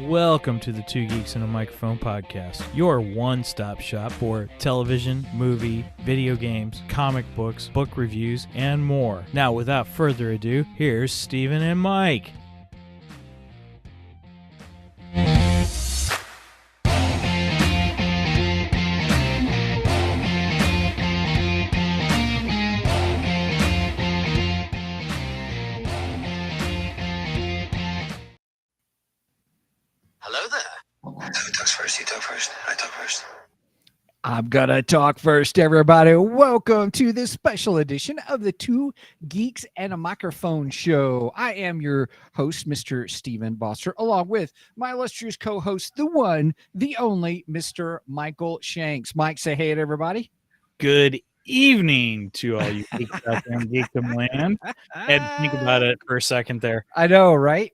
Welcome to the Two Geeks and a Microphone podcast, your one-stop shop for television, movie, video games, comic books, book reviews, and more. Now, without further ado, here's Steven and Mike. I'm gonna talk first, everybody. Welcome to this special edition of the Two Geeks and a Microphone show. I am your host, Mr. Steven Bosser, along with my illustrious co-host, the one, the only, Mr. Michael Shanks. Mike, say hey to everybody. Good evening to all you geeks out there in Geekdom land. And think about it for a second there. I know, right?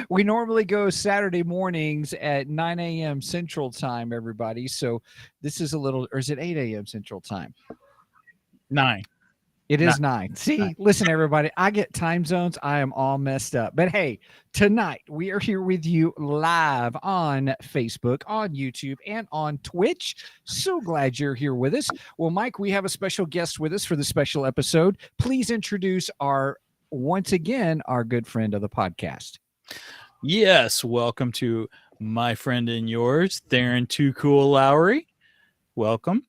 We normally go Saturday mornings at 9 a.m. Central Time, everybody. So this is a little, or is it 8 a.m. Central Time? 9. It is 9. See, listen, everybody, I get time zones. I am all messed up. But hey, tonight we are here with you live on Facebook, on YouTube, and on Twitch. So glad you're here with us. Well, Mike, we have a special guest with us for the special episode. Please introduce once again, our good friend of the podcast. Yes, welcome to my friend and yours, Tharen Too Cool Lowery. Welcome.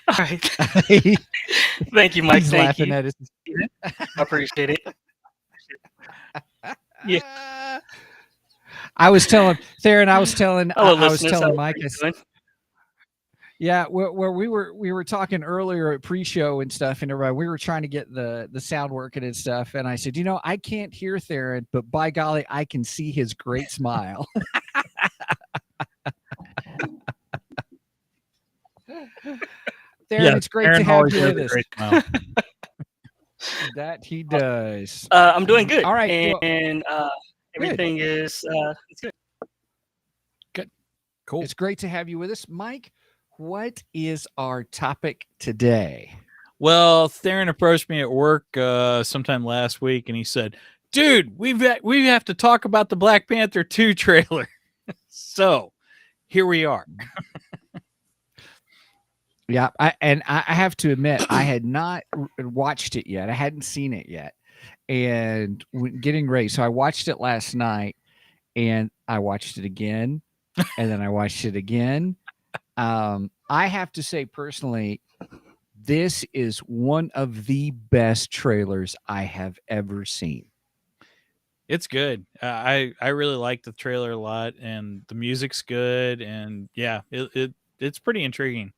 All right. Thank you, Mike. He's Thank laughing you. at us. I appreciate it. Yeah. I was telling Tharen, I was telling listeners, Mike. Yeah, where we were talking earlier at pre-show and stuff, and everybody, we were trying to get the sound working and stuff, and I said, I can't hear Tharen, but by golly, I can see his great smile. Tharen, it's great to have you with us. That he does. I'm doing good. All right, and everything is it's good. Good, cool. It's great to have you with us, Mike. What is our topic today? Well, Tharen approached me at work sometime last week, and he said, "Dude, we have to talk about the Black Panther 2 trailer." So here we are. Yeah, I have to admit, I had not watched it yet. I hadn't seen it yet, and getting ready. So I watched it last night, and I watched it again, and then I watched it again. I have to say personally, this is one of the best trailers I have ever seen. It's good. I really like the trailer a lot, and the music's good, and yeah, it's pretty intriguing.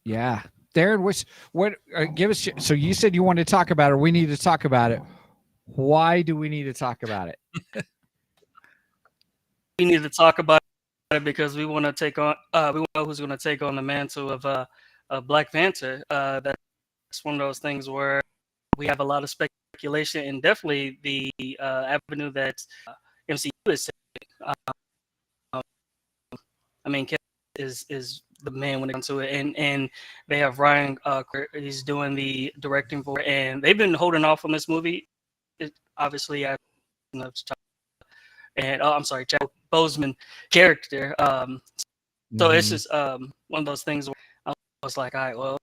Yeah, Darren, give us. So you said you wanted to talk about it. We need to talk about it. Why do we need to talk about it? We need to talk about it because we want to take on. We know who's going to take on the mantle of Black Panther. That's one of those things where we have a lot of speculation, and definitely the avenue that MCU is taking. I mean, is the man when it comes to it, and they have Ryan. He's doing the directing for, and they've been holding off on this movie. Obviously, and I'm sorry, Chadwick Boseman character. So it's just one of those things where I was like, all right, well,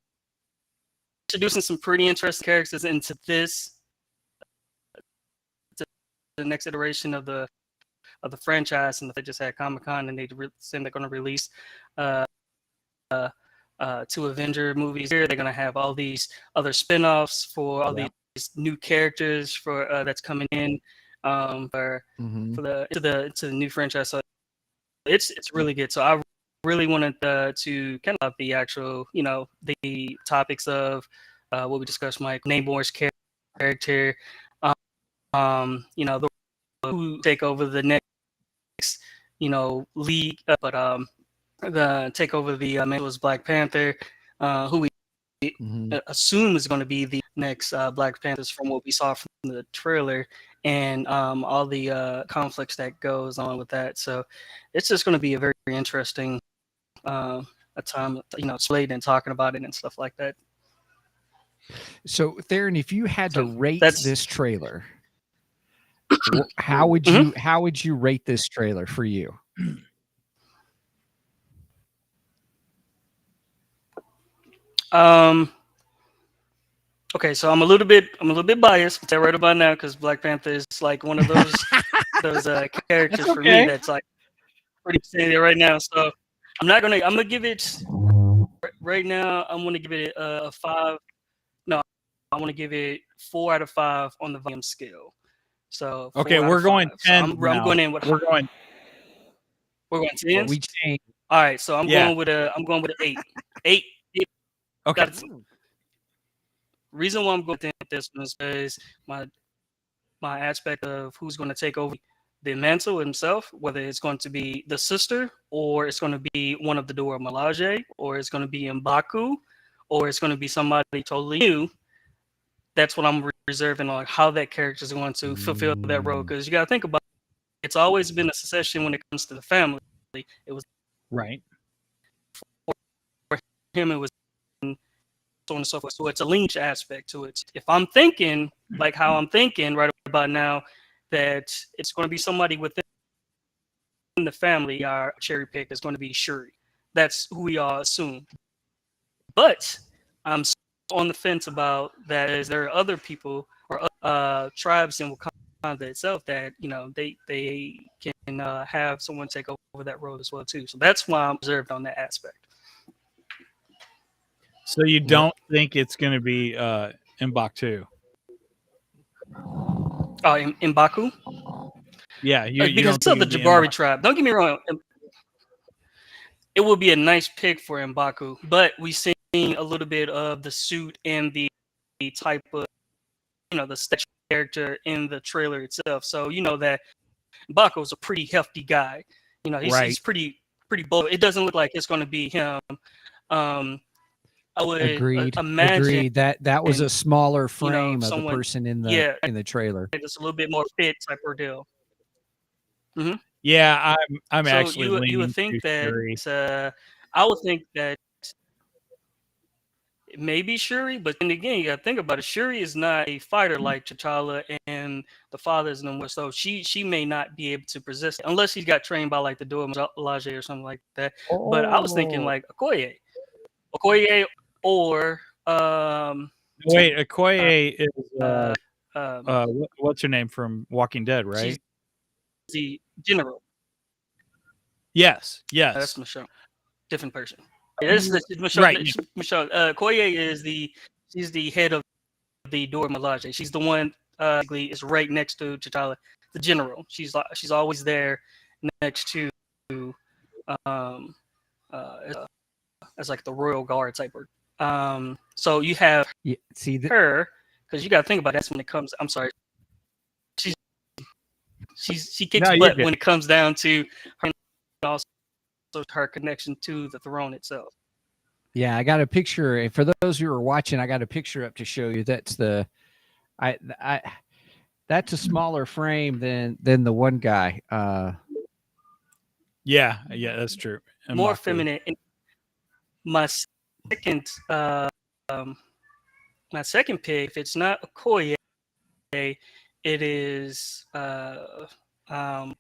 introducing some pretty interesting characters into this, to the next iteration of the franchise, and they just had Comic-Con, and saying they're going to release 2 Avenger movies here. They're going to have all these other spin-offs for all these new characters for that's coming in for the new franchise. So it's really good. So I really wanted to kind of the actual, the topics of what we discussed, Mike, Namor's character, who take over the next, league, but take over the mantle as Black Panther, who we assume is going to be the next Black Panthers from what we saw from the trailer, and all the conflicts that goes on with that. So it's just going to be a very interesting a time, played and talking about it and stuff like that. So Tharen, if you had to rate this trailer, how would you rate this trailer for you? Okay, so I'm a little bit biased. I'll tell right about now because Black Panther is like one of those characters for me that's like pretty standing right now. So I'm gonna give it right now. I'm gonna give it a 5. No, I want to give it 4 out of 5 on the volume scale. So okay, we're going 10. So I'm going in with we're going 10. We changed. All right, so I'm going with an 8. 8. Okay. Reason why I'm going with this one is because my aspect of who's going to take over the mantle himself, whether it's going to be the sister, or it's going to be one of the Dora Milaje, or it's going to be M'Baku, or it's going to be somebody totally new. That's what I'm reserving on how that character is going to fulfill that role. Because you got to think about it, it's always been a succession when it comes to the family. It was right for him. It was so on and so forth. So it's a lineage aspect to it. If I'm thinking like how I'm thinking right about now, that it's going to be somebody within the family, our cherry pick is going to be Shuri. That's who we all assume. But I'm on the fence about that, as there are other people or tribes in Wakanda itself that they can have someone take over that role as well too. So that's why I'm reserved on that aspect. So you don't think it's going to be M'Baku? M'Baku? Yeah, because it's of the Jabari tribe. Don't get me wrong. It will be a nice pick for M'Baku, but we've seen a little bit of the suit and the type of, the statue character in the trailer itself. So you know that M'Baku is a pretty hefty guy. He's pretty bold. It doesn't look like it's going to be him. I would imagine that was a smaller frame of someone, the person in the trailer. It's a little bit more fit type of deal. Mm-hmm. Yeah, I'm so actually. You would think that I would think that maybe Shuri, but then again, you got to think about it. Shuri is not a fighter like T'Challa, and the father is no more. So she may not be able to persist unless he got trained by like the Dora Milaje or something like that. But I was thinking like Okoye, or wait, Okoye is what's her name from Walking Dead, right? She's the general. Yes. That's Michelle. Different person. This is Michelle. Right. Michelle. Okoye she's the head of the Dora Milaje. She's the one is right next to T'Challa, the general. She's always there next to as like the royal guard type of. So you have her, because you got to think about that's when it comes. I'm sorry. She kicks butt when it comes down to her, also her connection to the throne itself. Yeah, I got a picture. And for those who are watching, I got a picture up to show you. That's that's a smaller frame than the one guy. Yeah, that's true. More feminine. My second pick, if it's not Okoye, it is Nakia.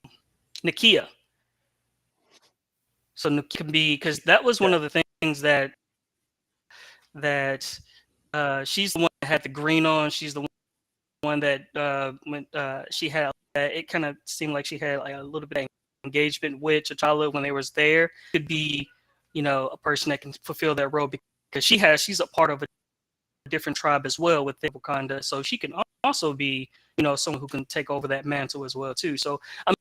So Nakia can be, because that was one of the things that she's the one that had the green on. She's the one that when she had it kind of seemed like she had like a little bit of engagement with T'Challa when they was there. Could be, a person that can fulfill that role because she's a part of a different tribe as well within Wakanda. So she can also be, someone who can take over that mantle as well too. So I'm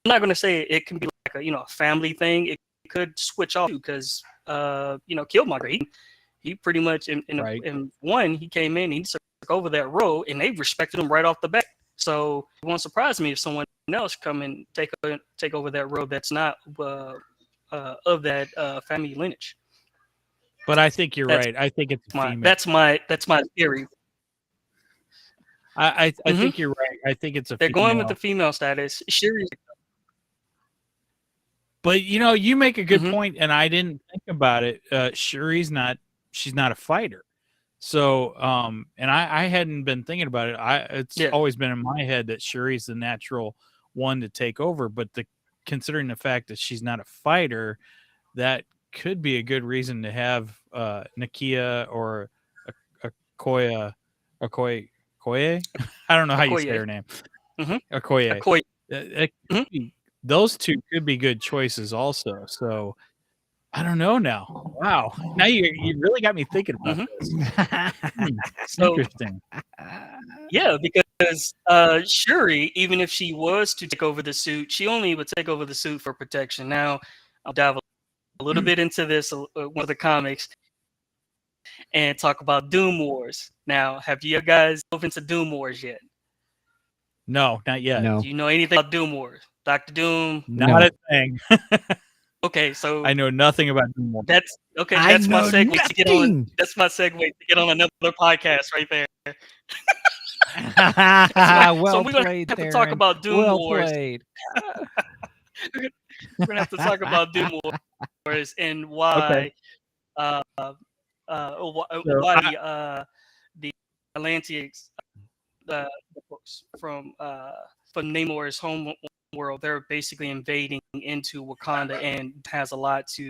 not going to say it can be like a family thing. It could switch off because Killmonger, he pretty much in one, he came in, he took over that role, and they respected him right off the bat. So it won't surprise me if someone else come and take over that role that's not of that family lineage. But I think you're right. I think it's a female. That's my theory. I think you're right. I think it's a They're female. going with the female status. Shuri. But you make a good point, and I didn't think about it. Shuri's not. She's not a fighter. So, and I hadn't been thinking about it. It's always been in my head that Shuri's the natural one to take over. But considering the fact that she's not a fighter, that could be a good reason to have Nakia or Okoye. I don't know how you say her name. Okoye. Those two could be good choices also. So I don't know now. Wow. Now you really got me thinking about this. Interesting. Yeah, because Shuri, even if she was to take over the suit, she only would take over the suit for protection. Now, I'll dive a little bit into this, one of the comics, and talk about Doom Wars. Now, have you guys dove into Doom Wars yet? No, not yet. No. Do you know anything about Doom Wars? Dr. Doom? Not a thing. Okay, so I know nothing about Doom Wars. That's my segue to get on. That's my segue to get on another podcast right there. Well we're gonna have to talk about Doom Wars. Played. We're gonna have to talk about Doom Wars and why why the Atlanteans, the books from Namor's home world, they're basically invading into Wakanda, and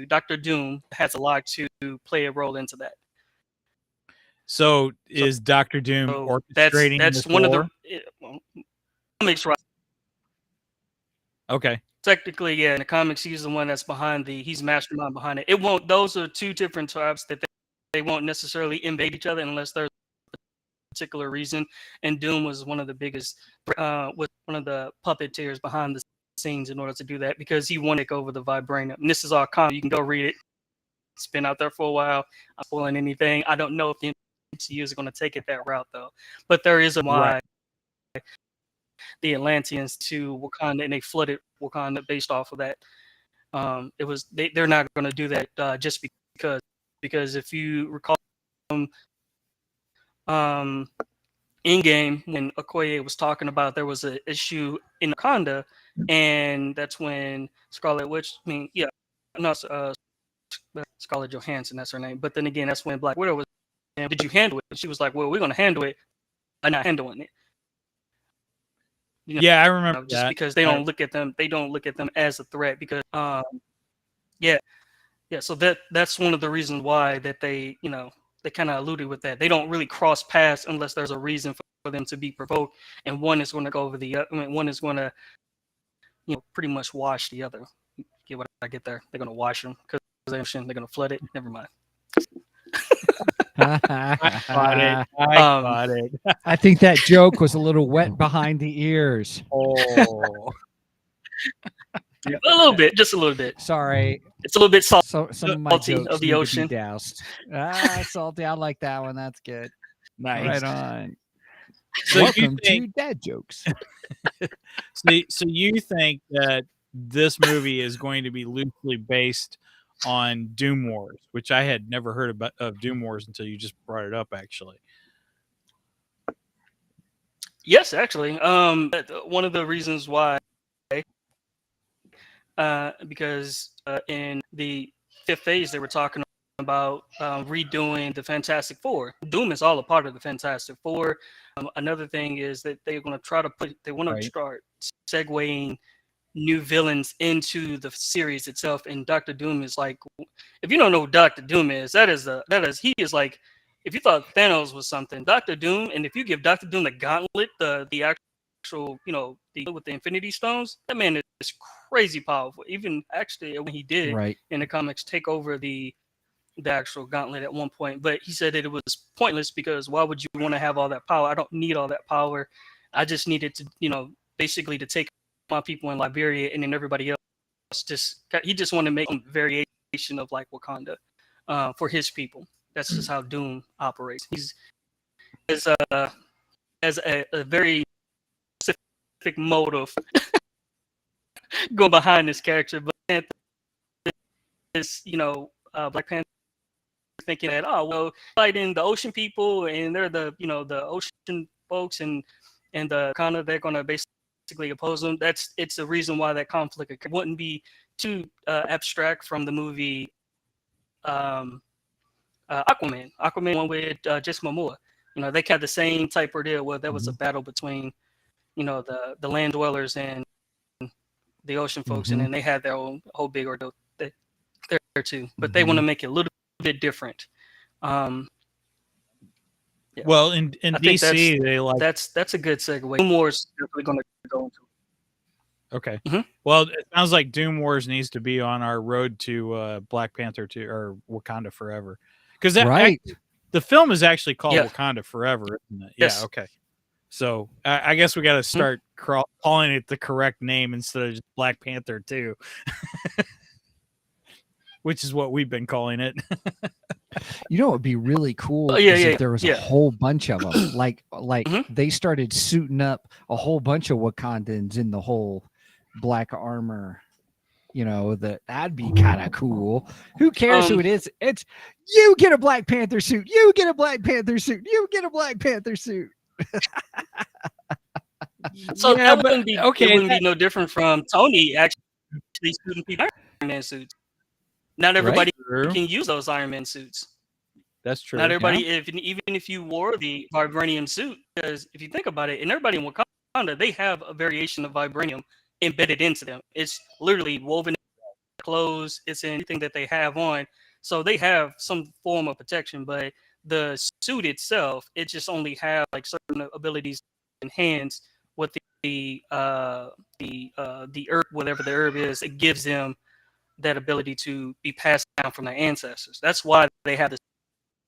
Dr. Doom has a lot to play a role into that. So is Dr. Doom orchestrating that's this one war? of the comics, right? Okay. Technically, yeah, in the comics, he's the one that's he's mastermind behind it. Those are two different tribes that they won't necessarily invade each other unless there's a particular reason. And Doom was one of the biggest, was one of the puppeteers behind the scenes in order to do that, because he wanted to take over the vibranium. And this is all comic. You can go read it. It's been out there for a while. I'm not spoiling anything. I don't know if the MCU is going to take it that route, though. But there is a why the Atlanteans to Wakanda, and they flooded Wakanda based off of that. They're not going to do that just because if you recall, in game when Okoye was talking about, there was an issue in Wakanda, and that's when Scarlet Witch. Scarlett Johansson, that's her name. But then again, that's when Black Widow was. Did you handle it? And she was like, "Well, we're going to handle it. I'm not handling it." I remember just that. Because they don't look at them. They don't look at them as a threat. Because So that's one of the reasons why that they kind of alluded with that. They don't really cross paths unless there's a reason for them to be provoked, and one is going to go over the other. One is going to pretty much wash the other. Get what I get there? They're going to wash them because they're going to flood it. Never mind. I got it. I think that joke was a little wet behind the ears. Oh. A little bit, just a little bit. Sorry, it's a little bit salty. So some of my jokes of the ocean. Doused. Salty. I like that one. That's good. Nice. Right on. So welcome to dad jokes. So you think that this movie is going to be loosely based on Doom Wars, which I had never heard of Doom Wars until you just brought it up, actually. Yes, actually. One of the reasons why, because in the fifth phase, they were talking about redoing the Fantastic Four. Doom is all a part of the Fantastic Four. Another thing is that they're going to try to start segueing new villains into the series itself. And Dr. Doom is like, if you don't know what Dr. Doom is, he is like, if you thought Thanos was something, Dr. Doom, and if you give Dr. Doom the gauntlet, the actual, with the Infinity Stones, that man is crazy powerful. Even actually when he did in the comics take over the actual gauntlet at one point, but he said that it was pointless because why would you want to have all that power? I don't need all that power. I just needed to, basically to take my people in Liberia, and then everybody else he just wanted to make a variation of like Wakanda for his people. That's just how Doom operates. He's has a very specific motive going behind this character, but this, Black Panther thinking that, oh, well, fighting the ocean people and they're the, the ocean folks and the Wakanda, they're going to basically oppose them. It's the reason why that conflict wouldn't be too abstract from the movie Aquaman one with Jason Momoa. They had the same type of deal where there was a battle between, the land dwellers and the ocean folks, and then they had their own whole big ordeal there too. But they want to make it a little bit different. Well, in DC, they like that's a good segue. Doom Wars definitely going to go into. Okay. Well, it sounds like Doom Wars needs to be on our road to Black Panther 2 or Wakanda Forever, because the film is actually called Wakanda Forever, isn't it? Yes. Yeah. Okay. So I guess we got to start calling it the correct name instead of just Black Panther 2, which is what we've been calling it. It would be really cool if there was a whole bunch of them. Like they started suiting up a whole bunch of Wakandans in the whole black armor. That'd be kind of cool. Who cares who it is? It's you get a Black Panther suit. You get a Black Panther suit. You get a Black Panther suit. So that wouldn't be okay. It wouldn't be no different from Tony actually suiting people Iron Man suits. Not everybody can use those Iron Man suits. That's true. Not everybody, even if you wore the vibranium suit, because if you think about it, and everybody in Wakanda, they have a variation of vibranium embedded into them. It's literally woven in clothes. It's in anything that they have on. So they have some form of protection, but the suit itself, it just only have like certain abilities to enhance what the herb, whatever the herb is, it gives them that ability to be passed down from their ancestors. That's why they have the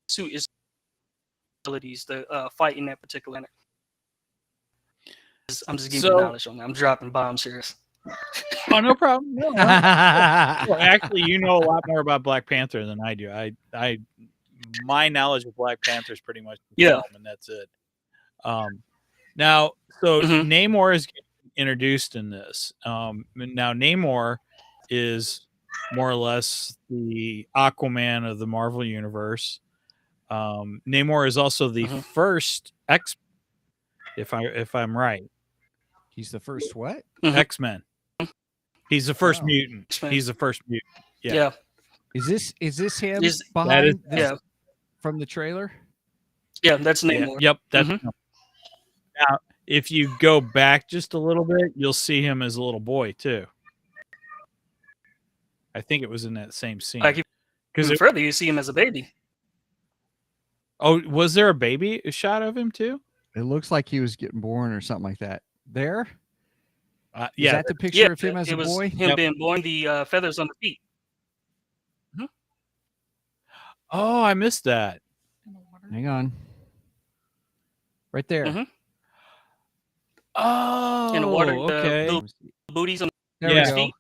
suit is abilities to fight in that particular manner. I'm just giving you knowledge on that. I'm dropping bombs here. Oh, no problem. No. Well, actually, you know a lot more about Black Panther than I do. My knowledge of Black Panther is pretty much the film, and that's it. Now, Namor is getting introduced in this. Now, Namor is more or less the Aquaman of the Marvel universe. Namor is also the first X, if I'm right. He's the first what? X-Men. He's the first mutant. X-Men. He's the first mutant. Yeah. Is this him behind this from the trailer? Yeah, that's Namor. Yep, that's him. Now, if you go back just a little bit, you'll see him as a little boy too. I think it was in that same scene. Because further, you see him as a baby. Oh, was there a shot of him too? It looks like he was getting born or something like that. There? Yeah. Is that the picture of him as a boy? Him being born, the feathers on the feet. Oh, I missed that. Hang on. Right there. Oh, in the water. Okay. The little booties on his feet.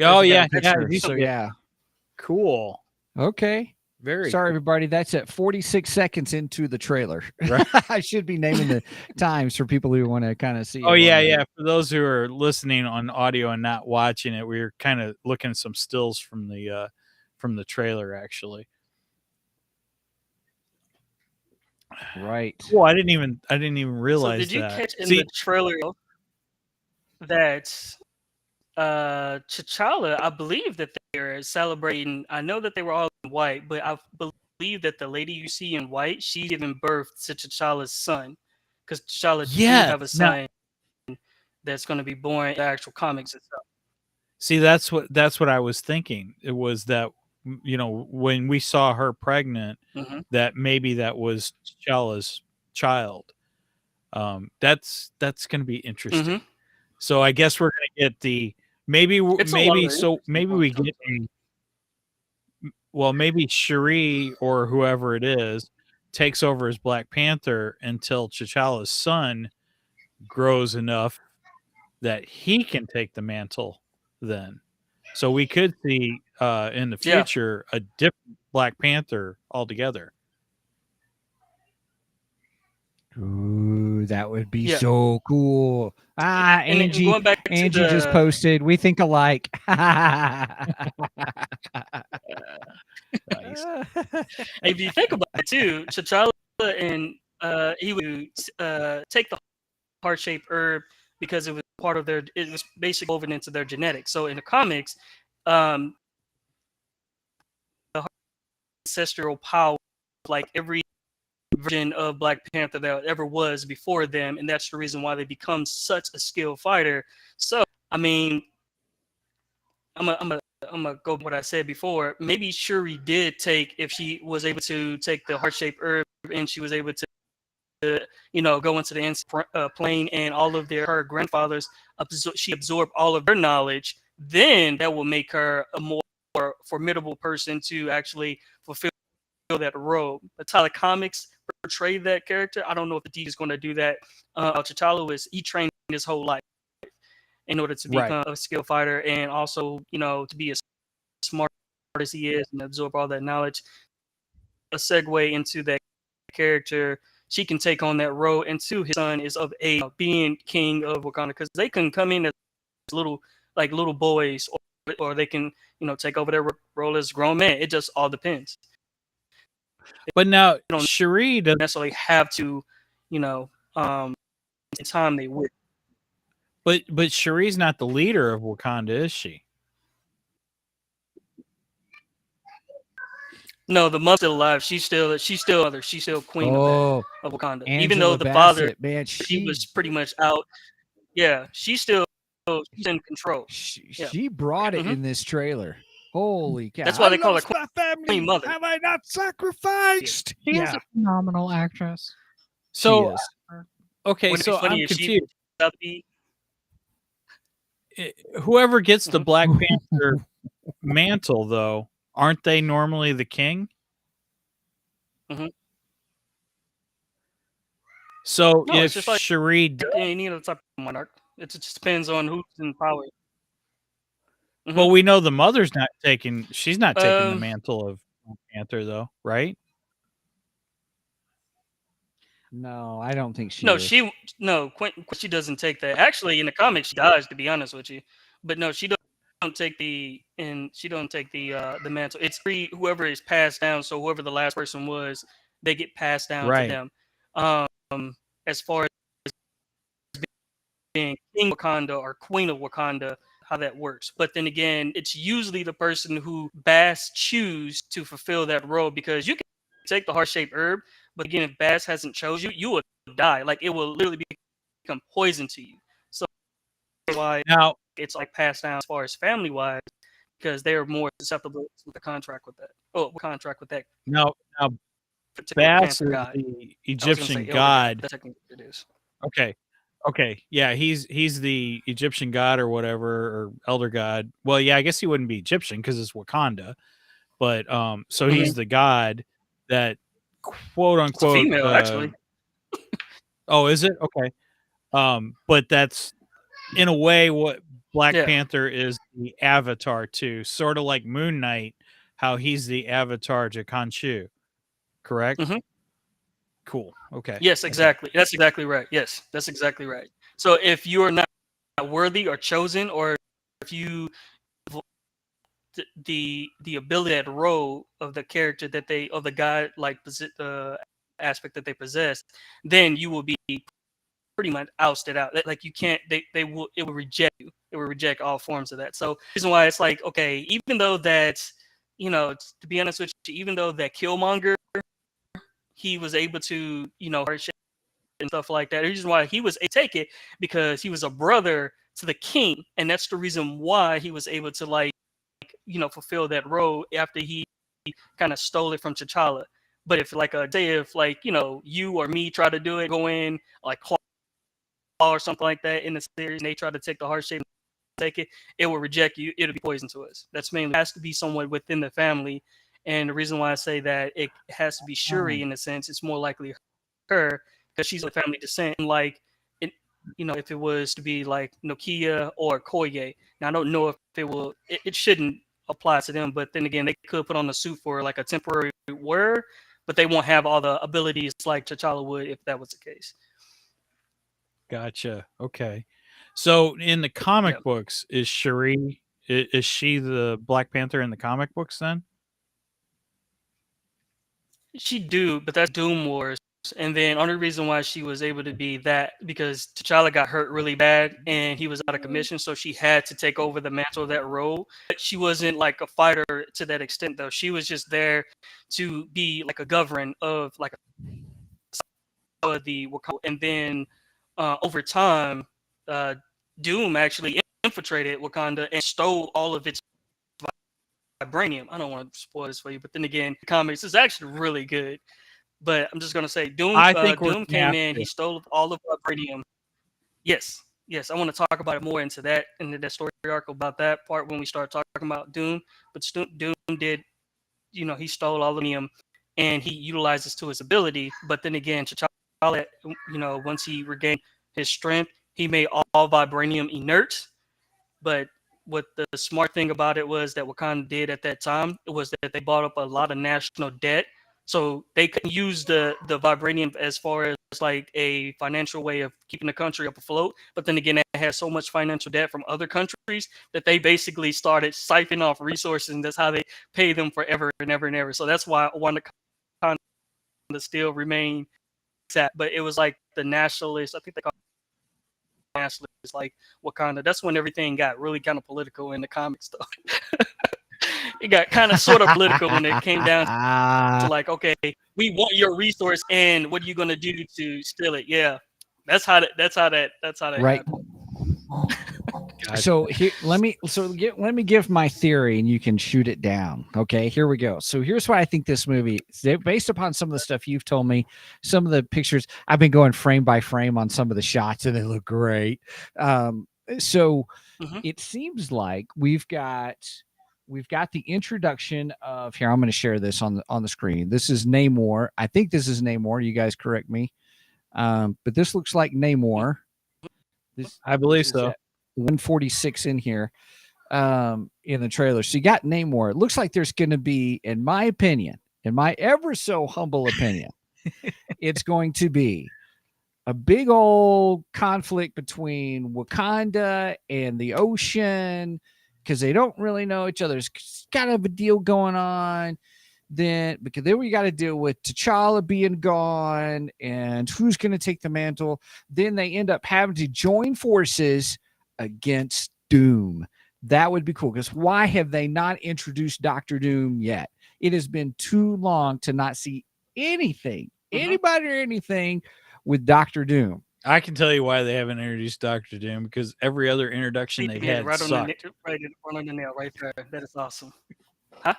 Oh, yeah. Yeah. Cool. Okay. Very Sorry, everybody. That's at 46 seconds into the trailer. Right. I should be naming the times for people who want to kind of see. Oh, yeah. For those who are listening on audio and not watching it, we were kind of looking at some stills from the trailer, actually. Right. Well, I didn't even realize that. So did you catch in the trailer that T'Challa, I believe that they're celebrating. I know that they were all in white, but I believe that the lady you see in white, she's giving birth to T'Challa's son, because T'Challa do have a son that's going to be born in the actual comics itself. See, that's what I was thinking. It was that, when we saw her pregnant, that maybe that was T'Challa's child. That's going to be interesting. So I guess we're going to get maybe Shuri or whoever it is takes over as Black Panther until T'Challa's son grows enough that he can take the mantle then. So we could see in the future a different Black Panther altogether. Ooh, that would be Yeah. so cool. And Angie, going back to Angie just the posted. We think alike. Nice. if you think about it too, T'Challa and he would take the heart-shaped herb because it was part of their. It was basically woven into their genetics. So in the comics, the ancestral power, like every version of Black Panther that ever was before them, and that's the reason why they become such a skilled fighter. So I mean, I'm gonna go with what I said before. Maybe Shuri did take, if she was able to take the heart-shaped herb and she was able to go into the plane, and all of her grandfathers, she absorbed all of their knowledge, then that will make her a more formidable person to actually fulfill that role. That's how the comics portray that character. I don't know if the D is going to do that. T'Challa he trained his whole life in order to become a skilled fighter, and also to be as smart as he is and absorb all that knowledge. A segue into that character, she can take on that role, and two, his son is of age, being king of Wakanda, because they can come in as little boys, or they can take over their role as grown men. It just all depends. But now They don't Shuri doesn't necessarily have to, in time they would. But Shuri's not the leader of Wakanda, is she? No, the mother's still alive. She's still mother. She's still queen of Wakanda. Angela Even though the Bassett, father, man, he was pretty much out. Yeah, she's in control. She brought it in this trailer. Holy cow! That's why they call her my family. Queen Mother. Have I not sacrificed? She is a phenomenal actress. So She is. okay, Wouldn't it so be funny I'm if she confused. chubby? Whoever gets the Black Panther mantle, though, aren't they normally the king? Mhm. So No, if it's just like Shuri, any other type of monarch. It just depends on who's in power. well, we know the mother's not taking. She's not taking the Um, mantle of Black Panther, though, right? No, I don't think she No, is. she doesn't take that. Actually, in the comics, she dies. To be honest with you, but no, she don't take the mantle. It's whoever is passed down. So whoever the last person was, they get passed down to Right. them. As far as being King Wakanda or Queen of Wakanda, how that works. But then again, it's usually the person who Bass choose to fulfill that role, because you can take the heart-shaped herb, but again, if Bass hasn't chose you, you will die. Like, it will literally become poison to you. So why Now, it's like passed down as far as family-wise, because they're more susceptible with the contract with that. Oh, contract with that now, particular Bass Panther is god. the I was gonna say Egyptian elder god. That's technically what it is. Okay, yeah, he's the Egyptian god or whatever, or elder god. Well, yeah, I guess he wouldn't be Egyptian because it's Wakanda, but so he's the god that quote It's a unquote. female, actually. Oh, is it? Okay. But that's in a way what Black Yeah. Panther is the avatar to, sort of like Moon Knight, how he's the avatar to Khonshu, correct? Mhm. Cool. Okay. Yes, exactly. That's exactly right. Yes, that's exactly right. So if you are not worthy or chosen, or if you the ability, that role of the character that they, of the god like aspect that they possess, then you will be pretty much ousted out. Like, you can't. It will reject you. It will reject all forms of that. So the reason why it's like, okay, even though that to be honest with you, even though that Killmonger, he was able to and stuff like that. The reason why he was able to take it, because he was a brother to the king, and that's the reason why he was able to fulfill that role after he kind of stole it from T'Challa. But if you or me try to do it, go in like Claw or something like that in the series, and they try to take the heart shape and take it, it will reject you. It'll be poison to us. That's mainly, it has to be someone within the family. And the reason why I say that it has to be Shuri, in a sense, it's more likely her, because she's of family descent. Like, if it was to be like Nokia or Koye, now I don't know if it shouldn't apply to them, but then again, they could put on the suit for like a temporary wear. but they won't have all the abilities like T'Challa would if that was the case. Gotcha. Okay. So in the comic Yep. books, is Shuri is she the Black Panther in the comic books then? She do, but that's Doom Wars. And then only reason why she was able to be that because T'Challa got hurt really bad and he was out of commission, so she had to take over the mantle of that role. But she wasn't like a fighter to that extent, though. She was just there to be like a governor of like the Wakanda. And then over time, Doom actually infiltrated Wakanda and stole all of its vibranium. I don't want to spoil this for you, but then again, the comics is actually really good. But I'm just gonna say, Doom. I think Doom came in. He stole all of vibranium. Yes, I want to talk about it more into that that story arc about that part when we start talking about Doom. But Doom did, he stole all of vibranium, and he utilized this to his ability. But then again, T'Challa, once he regained his strength, he made all vibranium inert. But what the smart thing about it was that Wakanda did at that time was that they bought up a lot of national debt. So they couldn't use the vibranium as far as like a financial way of keeping the country up afloat. But then again, they had so much financial debt from other countries that they basically started siphoning off resources, and that's how they pay them forever and ever and ever. So that's why Wakanda still remain sad. But it was like the nationalists, I think they call it nationalists, like Wakanda. That's when everything got really kind of political in the comics, though. It got kind of sort of political when it came down to like, okay, we want your resource, and what are you gonna do to steal it? Yeah, that's how that right. happened. So here, let me give my theory, and you can shoot it down. Okay, here we go. So here's why I think this movie, based upon some of the stuff you've told me, some of the pictures, I've been going frame by frame on some of the shots, and they look great. So it seems like we've got the introduction of here. I'm going to share this on the screen. This is Namor. I think this is Namor. You guys correct me. But this looks like Namor. I believe so. 146 in here in the trailer. So you got Namor. It looks like there's going to be, in my opinion, in my ever so humble opinion, it's going to be a big old conflict between Wakanda and the ocean because they don't really know each other. There's kind of a deal going on. Then we got to deal with T'Challa being gone and who's going to take the mantle. Then they end up having to join forces against Doom. That would be cool because why have they not introduced Dr. Doom yet? It has been too long to not see anything, anybody or anything with Dr. Doom. I can tell you why they haven't introduced Dr. Doom because every other introduction they've had right sucked. on the nail right there. That is awesome. Huh?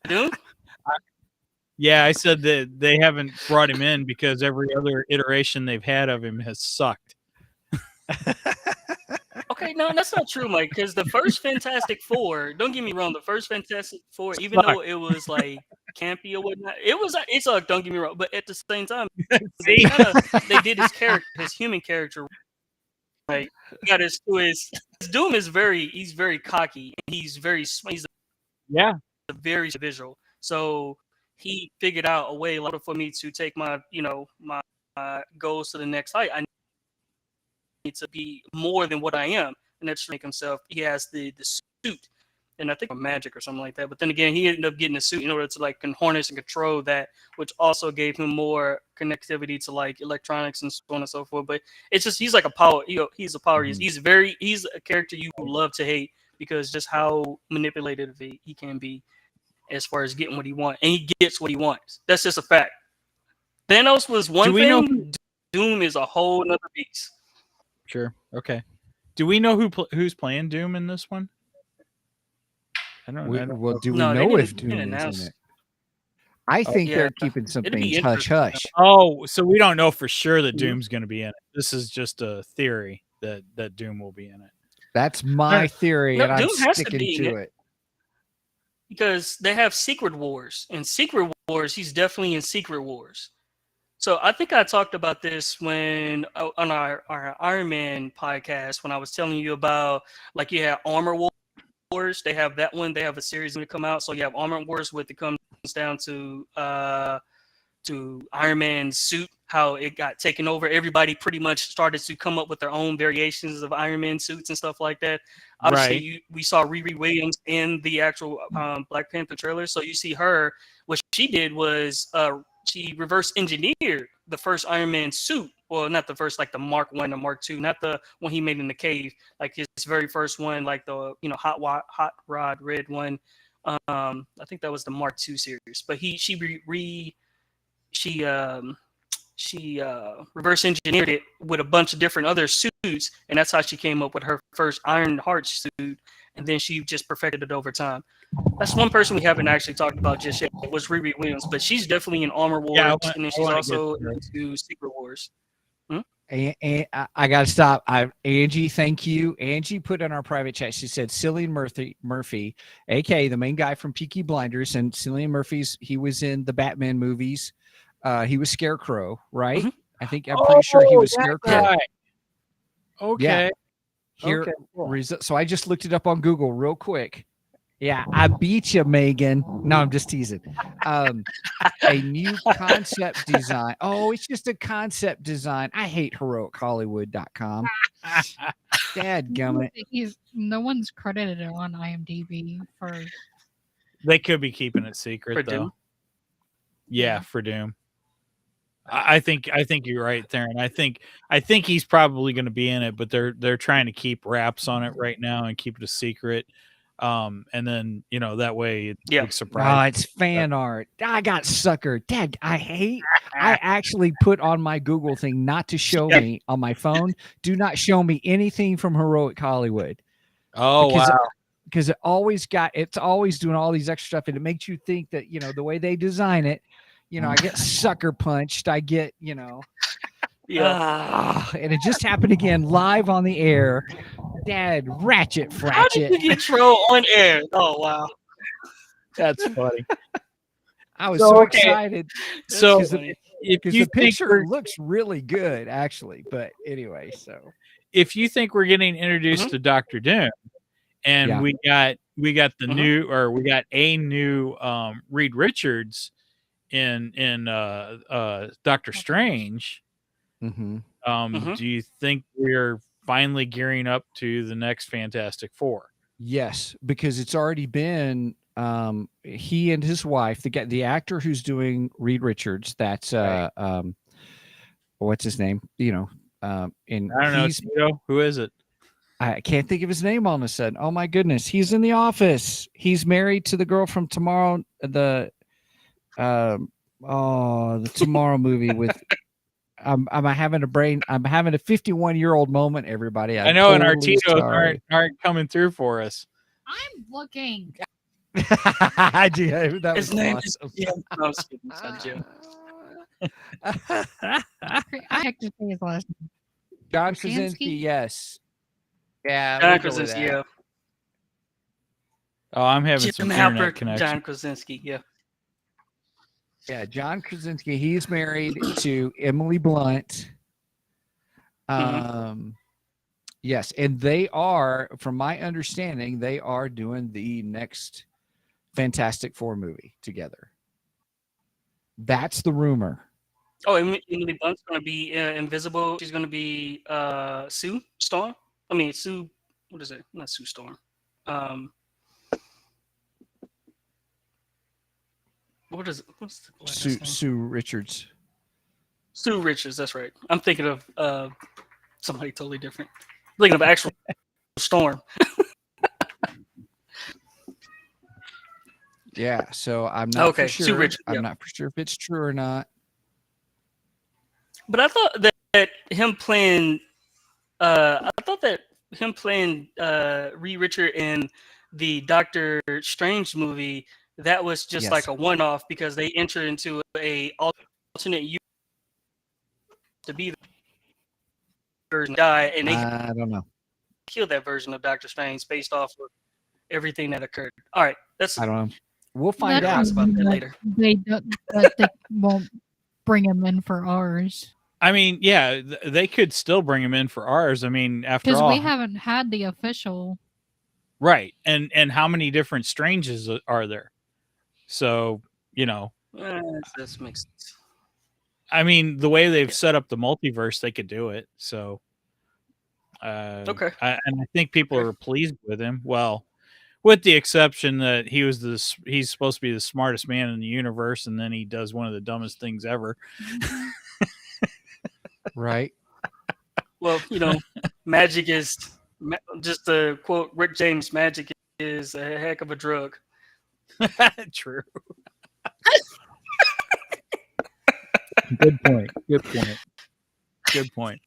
Doom? Yeah, I said that they haven't brought him in because every other iteration they've had of him has sucked. Okay, no, that's not true, Mike. Because the first Fantastic Four, don't get me wrong, the first Fantastic Four, even though it was like campy or whatnot, it's like don't get me wrong, but at the same time, they did his human character, right? Got his Doom is he's very cocky, and he's very visual. So he figured out a way in order for me to take my my goals to the next height. I need to be more than what I am, and that's to make himself. He has the suit, and I think magic or something like that. But then again, he ended up getting a suit in order to like harness and control that, which also gave him more connectivity to like electronics and so on and so forth. But it's just he's like a power. He's a power. He's a character you love to hate because just how manipulative he can be as far as getting what he wants, and he gets what he wants. That's just a fact. Thanos was one thing. Doom is a whole nother beast. Sure. Okay. Do we know who's playing Doom in this one? I don't know. Well, do we know if Doom is in it? I think they're keeping some things hush hush. Oh, so we don't know for sure that Doom's going to be in it. This is just a theory that Doom will be in it. That's my theory, and I'm sticking to it. Because they have Secret Wars. In Secret Wars, he's definitely in Secret Wars. So I think I talked about this when on our Iron Man podcast when I was telling you about like you have Armor Wars. They have that one. They have a series going to come out. So you have Armor Wars with it comes down to Iron Man's suit, how it got taken over. Everybody pretty much started to come up with their own variations of Iron Man suits and stuff like that. Obviously, we saw Riri Williams in the actual Black Panther trailer. So you see her. What she did was she reverse engineered the first Iron Man suit. Well, not the first, like the Mark I or Mark II, not the one he made in the cave, like his very first one, like the hot rod red one. I think that was the Mark II series. But she reverse engineered it with a bunch of different other suits, and that's how she came up with her first Iron Heart suit, and then she just perfected it over time. That's one person we haven't actually talked about just yet. Was Riri Williams, but she's definitely in Armor Wars, and then she's also into Secret Wars. And I got to stop. Angie, thank you. Angie put in our private chat. She said Cillian Murphy, aka the main guy from Peaky Blinders, and Cillian Murphy's. He was in the Batman movies. He was Scarecrow, right? I'm pretty sure he was Scarecrow. Guy. Okay. Yeah. Here, okay, cool. So I just looked it up on Google real quick. Yeah, I beat you, Megan. No, I'm just teasing. A new concept design. Oh, it's just a concept design. I hate heroichollywood.com. Dadgummit. No one's credited on IMDb for. They could be keeping it secret For though. Doom? Yeah, for Doom. I think you're right, Tharen. I think he's probably going to be in it, but they're trying to keep wraps on it right now and keep it a secret. And then that way it's a big surprise. Oh, it's fan art. I got suckered. Dad, I actually put on my Google thing not to show me on my phone. Do not show me anything from Heroic Hollywood. Oh, wow. Because it's always doing all these extra stuff, and it makes you think that the way they design it. I get sucker punched. I get, and it just happened again live on the air. Dad, ratchet. How did you get troll on air? Oh, wow. That's funny. I was so excited. So because the picture looks really good, actually. But anyway, so if you think we're getting introduced to Dr. Doom, and we got the new, or we got a new Reed Richards in Doctor Strange, do you think we're finally gearing up to the next Fantastic Four? Yes, because it's already been he and his wife, the actor who's doing Reed Richards, that's what's his name? And I don't know. Who is it? I can't think of his name all of a sudden. Oh my goodness, he's in The Office. He's married to the girl from Tomorrow. The Tomorrow movie with. I'm having a 51-year-old moment. Everybody, I know, and our Tito's aren't coming through for us. I'm looking. That his was name awesome. I have to say his last name. John Krasinski, yes. Yeah, John Krasinski, yeah. Oh, I'm having Jim some Halpert, internet connection. John Krasinski, yeah. Yeah, John Krasinski. He's married to Emily Blunt. Yes, and they are, from my understanding, they are doing the next Fantastic Four movie together. That's the rumor. Oh, Emily Blunt's going to be invisible. She's going to be Sue Storm. I mean, Sue. What is it? Not Sue Storm. What is it? What's the Sue Richards. Sue Richards. That's right. I'm thinking of somebody totally different. I'm thinking of actual Storm. Yeah. So I'm not for sure. Sue Richards, I'm not for sure if it's true or not. But I thought that him playing. Reed Richards in the Doctor Strange movie, that was just like a one-off because they entered into a alternate universe to be the version die, and they I don't know. Killed that version of Doctor Strange based off of everything that occurred. All right, I don't know. We'll find out about that later. They won't bring him in for ours. I mean, yeah, they could still bring him in for ours. I mean, after all, because we haven't had the official. Right, and how many different Stranges are there? So you know, This makes sense. I mean, the way they've set up the multiverse, they could do it. So, Okay. and I think people are pleased with him. Well, with the exception that he's supposed to be the smartest man in the universe, and then he does one of the dumbest things ever. Right. Well, magic is just to quote Rick James. Magic is a heck of a drug. True. Good point. Good point. Good point.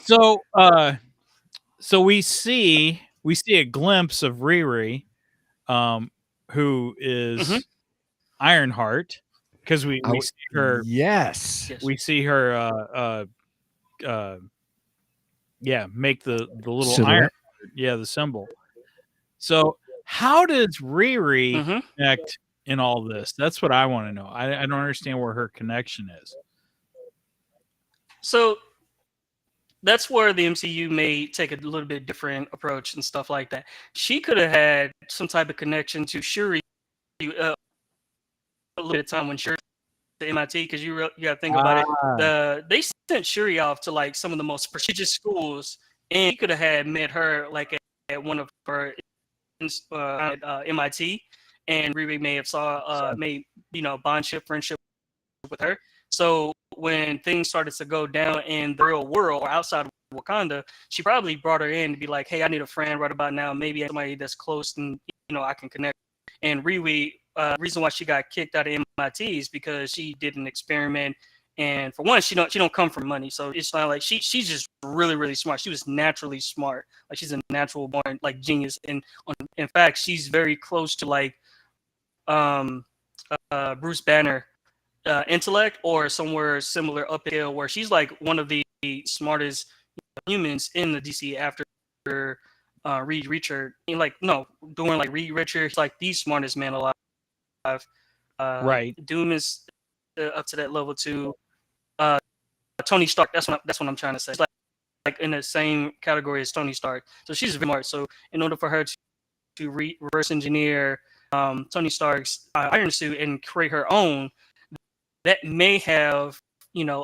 So, so we see a glimpse of Riri, who is Ironheart, because we see her. Yes. We see her. Make the little Silhouette. iron. Yeah, the symbol. So, how does Riri connect in all this? That's what I want to know. I don't understand where her connection is. So that's where the MCU may take a little bit different approach and stuff like that. She could have had some type of connection to Shuri a little bit of time when Shuri to MIT, because you got to think about it. They sent Shuri off to like some of the most prestigious schools, and he could have had met her like at one of her at MIT, and Riri may have bondship friendship with her. So when things started to go down in the real world or outside of Wakanda, she probably brought her in to be like, hey, I need a friend right about now, maybe somebody that's close and I can connect. And Riri, reason why she got kicked out of MIT is because she did an experiment, and for one, she don't come from money, so it's not like she's just really, really smart. She was naturally smart, like she's a natural born like genius, and in fact, she's very close to like Bruce Banner intellect, or somewhere similar uphill, where she's like one of the smartest humans in the DC after Reed Richard. Doing like Reed Richard, he's like the smartest man alive. Right. Doom is up to that level too. Tony Stark. That's what I'm trying to say. It's like in the same category as Tony Stark. So she's very smart. So in order for her to reverse engineer Tony Stark's iron suit and create her own, that may have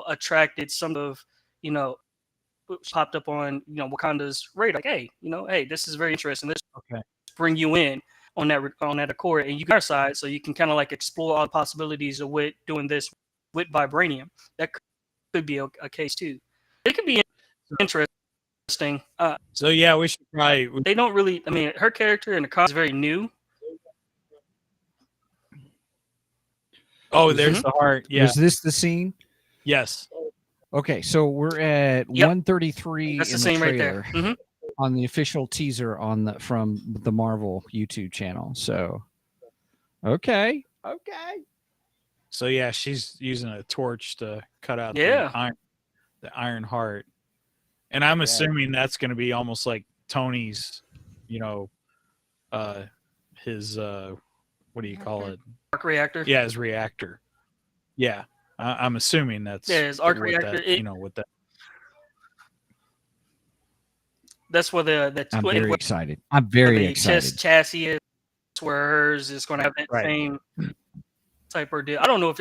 attracted some of popped up on Wakanda's radar. Like, hey, this is very interesting. Let's bring you in on that accord, and you got our side, so you can kind of like explore all the possibilities of doing this with vibranium. That could be a case too. It could be interesting. So yeah, we should probably. They don't really. I mean, her character in the comics is very new. Oh, there's the heart. Yeah. Was this the scene? Yes. Okay, so we're at 133 That's in the scene trailer right there. on the official teaser from the Marvel YouTube channel. So, okay. So yeah, she's using a torch to cut out the iron heart, and I'm assuming that's going to be almost like Tony's, his what do you call it? Arc reactor. Yeah, his reactor. Yeah, I'm assuming that's his arc reactor. With that. That's where I'm very excited. I'm very excited. Chest chassis is where hers is going to have that same type ordeal. I don't know if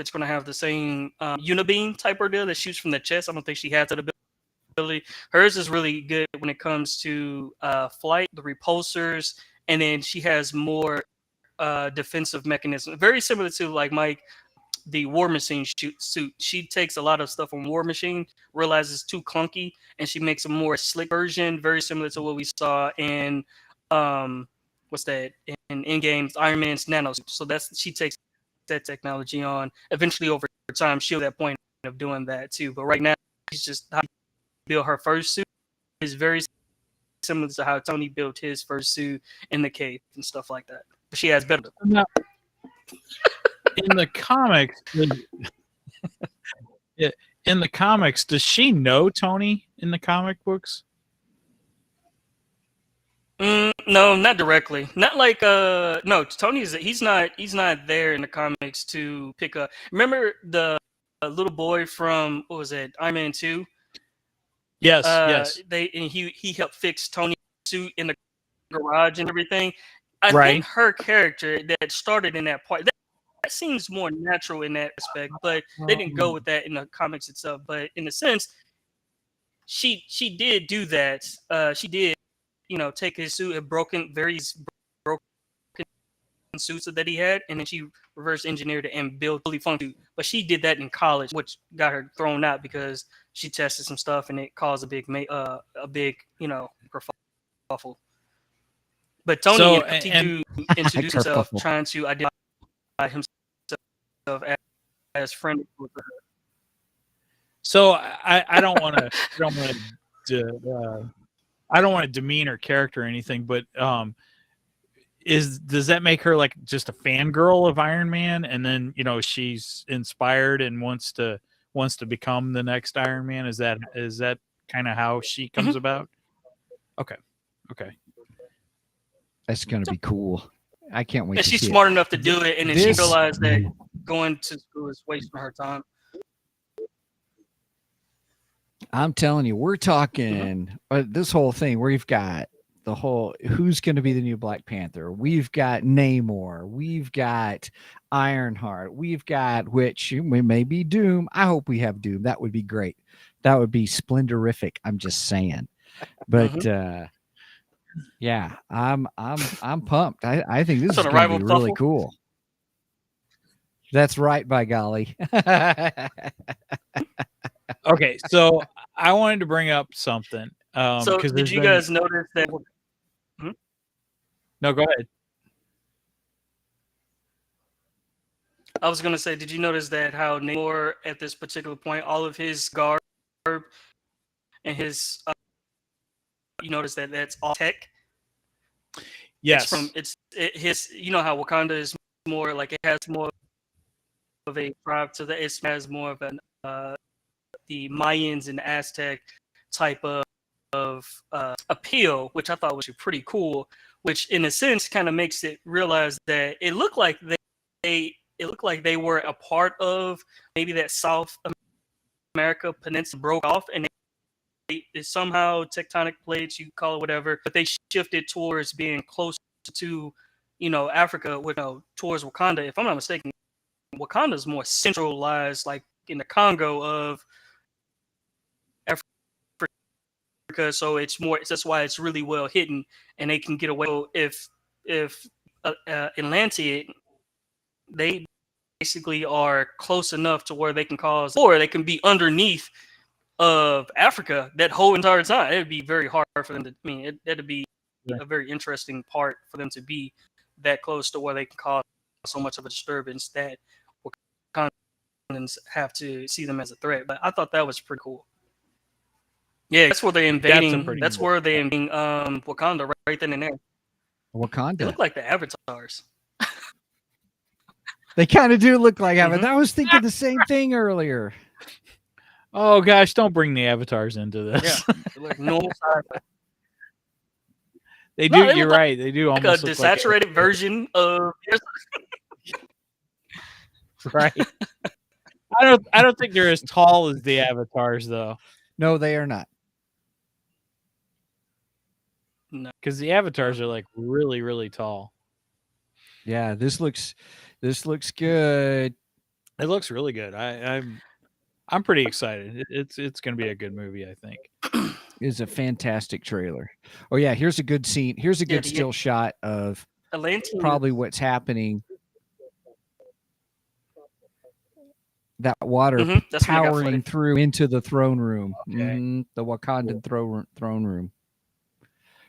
it's going to have the same unibeam type ordeal that shoots from the chest. I don't think she has that ability. Hers is really good when it comes to flight, the repulsors, and then she has more defensive mechanism, very similar to like Mike, the War Machine suit. She takes a lot of stuff from War Machine, realizes it's too clunky, and she makes a more slick version, very similar to what we saw in what's that in Endgame's Iron Man's nanosuit. So she takes that technology on. Eventually, over time, she'll at that point of doing that too. But right now, she's just how she built her first suit is very similar to how Tony built his first suit in the cave and stuff like that. But she has better. Now, in the comics, does she know Tony in the comic books? No, not directly. Not like no. He's not there in the comics to pick up. Remember the little boy from what was it, Iron Man 2? Yes, yes. He helped fix Tony's suit in the garage and everything. I Right. think her character that started in that part that seems more natural in that aspect, but they didn't go with that in the comics itself. But in a sense, she did do that. She did, take his suit, broken suits that he had, and then she reverse engineered it and built fully functional. But she did that in college, which got her thrown out because she tested some stuff and it caused a big kerfuffle. But Tony to introduce himself, trying to identify himself as friend with her. So I don't want to demean her character or anything, but does that make her like just a fangirl of Iron Man, and then she's inspired and wants to become the next Iron Man? Is that kind of how she comes about? Okay. That's gonna be cool. I can't wait. Yeah, she's smart enough to do it, and then she realized that going to school is wasting her time. I'm telling you, we're talking this whole thing. We've got the whole who's going to be the new Black Panther. We've got Namor. We've got Ironheart. We've got which we may be Doom. I hope we have Doom. That would be great. That would be splendorific. I'm just saying. But yeah, I'm pumped. I think this is going to be really cool. That's right, by golly. Okay, so I wanted to bring up something. So did you guys notice that? No, go ahead. I was going to say, did you notice that how Namor at this particular point, all of his garb and his, you notice that that's all tech? Yes. His, how Wakanda is more like it has more of a drive to it has more of an the Mayans and Aztec type of appeal, which I thought was pretty cool. Which, in a sense, kind of makes it realize that it looked like they were a part of maybe that South America peninsula broke off, and they somehow tectonic plates, you call it whatever, but they shifted towards being close to, Africa, towards Wakanda. If I'm not mistaken, Wakanda is more centralized, like in the Congo of Africa, so that's why it's really well hidden, and they can get away. So if Atlantean, they basically are close enough to where they can cause, or they can be underneath of Africa that whole entire time. It'd be very hard for them to. I mean, it'd be a very interesting part for them to be that close to where they can cause so much of a disturbance that Wakandans have to see them as a threat. But I thought that was pretty cool. Yeah, that's where they're invading. That's where they're invading Wakanda right then and there. Wakanda. They look like the Avatars. They kind of do look like Avatars. I was thinking the same thing earlier. Oh gosh, don't bring the Avatars into this. Yeah, they look normal size. They do. You're right. They do like almost a look desaturated like version of. Right. I don't think they're as tall as the Avatars, though. No, they are not. No, because the Avatars are like really, really tall. Yeah, this looks good. It looks really good. I'm pretty excited. It's going to be a good movie, I think. It's a fantastic trailer. Oh yeah, here's a good scene. Here's a good still shot of Atlantean. Probably what's happening. That water powering through into the throne room. Okay. The Wakandan throne room.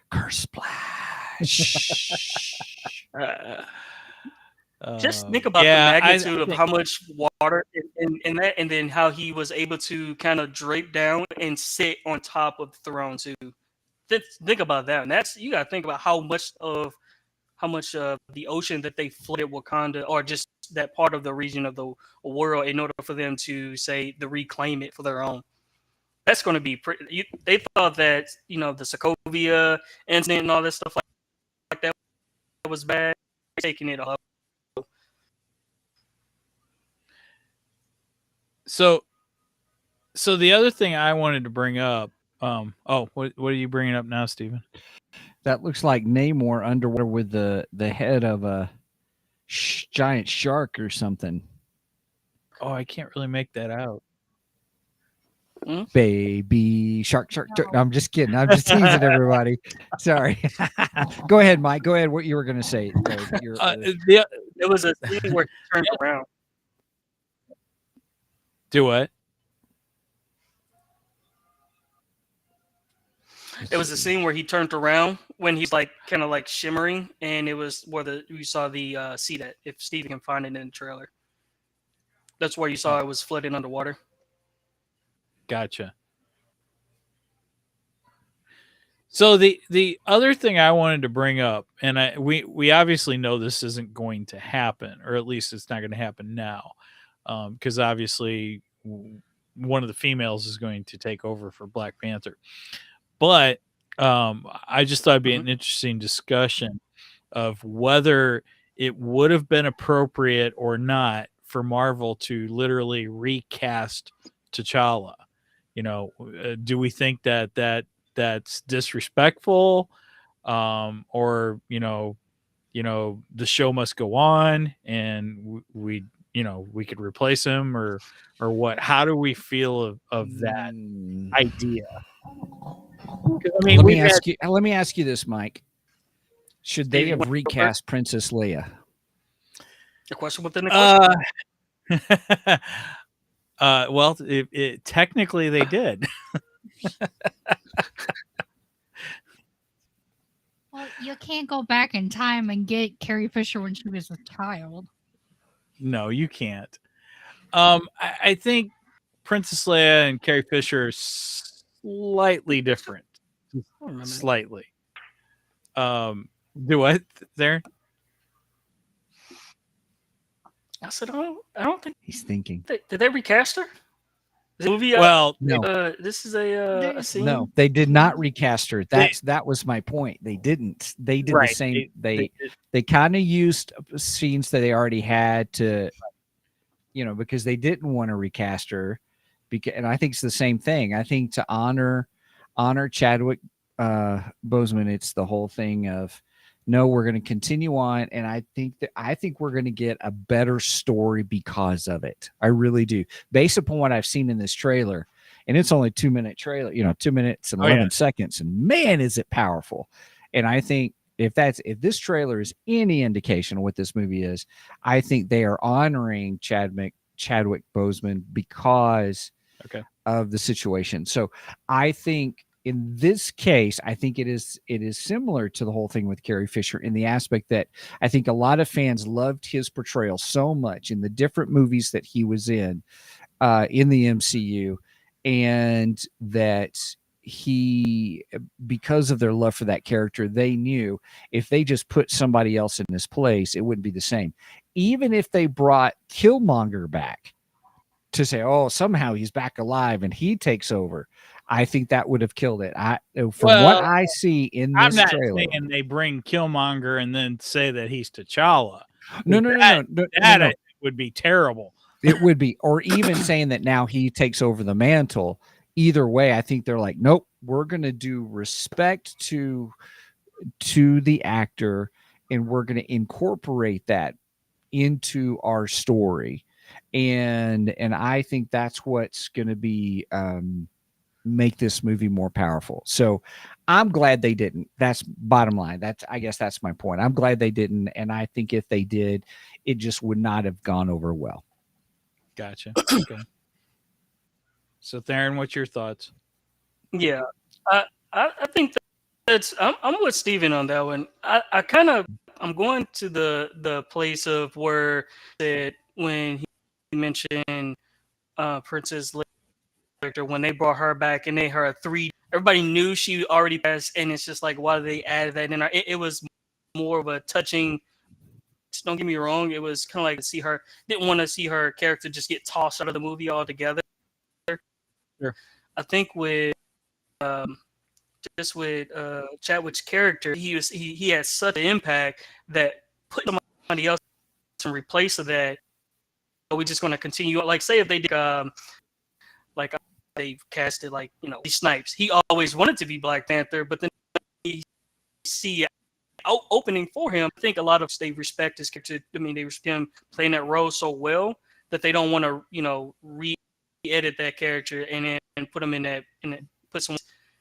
Curse splash. Just think about the magnitude of how much water in that, and then how he was able to kind of drape down and sit on top of the throne too. Think about that. And that's, you got to think about how much of the ocean that they flooded Wakanda, or just that part of the region of the world, in order for them to reclaim it for their own. That's going to be pretty. They thought that the Sokovia incident and all this stuff like that was bad. Taking it up. So the other thing I wanted to bring up, What are you bringing up now, Steven? That looks like Namor underwater with the head of a giant shark or something. Oh, I can't really make that out. Baby shark. No, I'm just kidding. I'm just teasing everybody. Sorry. Go ahead, Mike. Go ahead. What you were going to say. There was a scene where he turned around. Do what? There was a scene where he turned around when he's like kind of like shimmering, and it was where you saw the see that if Steven can find it in the trailer. That's where you saw it was flooding underwater. Gotcha. So the other thing I wanted to bring up, and we obviously know this isn't going to happen, or at least it's not going to happen now, because obviously one of the females is going to take over for Black Panther. But I just thought it'd be an interesting discussion of whether it would have been appropriate or not for Marvel to literally recast T'Challa. Do we think that's disrespectful, or the show must go on and we could replace him, or what? How do we feel of that idea? I mean, let me ask you this, Mike. Should they have recast Princess Leia? The question within the question. Well, technically they did. Well, you can't go back in time and get Carrie Fisher when she was a child. No, you can't. I think Princess Leia and Carrie Fisher are slightly different. Slightly. Do what there? I said, I don't think he's thinking. Did they recast her? The movie? Well, no. This is a scene. No, they did not recast her. That was my point. They didn't. They did the same. They kind of used scenes that they already had to, because they didn't want to recast her. And I think it's the same thing. I think to honor Chadwick Boseman, it's the whole thing of, no, we're going to continue on, and I think we're going to get a better story because of it. I really do, based upon what I've seen in this trailer, and it's only 2-minute trailer, 2 minutes and 11 seconds, and man, is it powerful! And I think if this trailer is any indication of what this movie is, I think they are honoring Chadwick Boseman because of the situation. So I think, in this case, I think it is similar to the whole thing with Carrie Fisher in the aspect that I think a lot of fans loved his portrayal so much in the different movies that he was in the MCU, and that because of their love for that character, they knew if they just put somebody else in this place, it wouldn't be the same. Even if they brought Killmonger back to say, oh, somehow he's back alive and he takes over, I think that would have killed it. What I see in this trailer, I'm not saying they bring Killmonger and then say that he's T'Challa. No. That would be terrible. It would be, or even saying that now he takes over the mantle. Either way, I think they're like, nope, we're going to do respect to the actor, and we're going to incorporate that into our story. And I think that's what's going to be make this movie more powerful. So I'm glad they didn't. That's bottom line. I guess that's my point. I'm glad they didn't, and I think if they did, it just would not have gone over well. Gotcha. Okay. So Tharen, what's your thoughts? Yeah, I think that's I'm with Steven on that one. I'm going to the place of where that when he mentioned Princess Leia, when they brought her back and they her 3, everybody knew she already passed, and it's just like, why did they add that in? It was more of a touching. Don't get me wrong, it was kind of like didn't want to see her character just get tossed out of the movie altogether. Sure. I think with Chadwick's character, he had such an impact that put somebody else in replace of that, are we just going to continue? Like, say if they did like they've casted like Snipes. He always wanted to be Black Panther, but then you see opening for him. I think a lot of they respect his character. I mean, they respect him playing that role so well that they don't want to re-edit that character and then put him in that put some.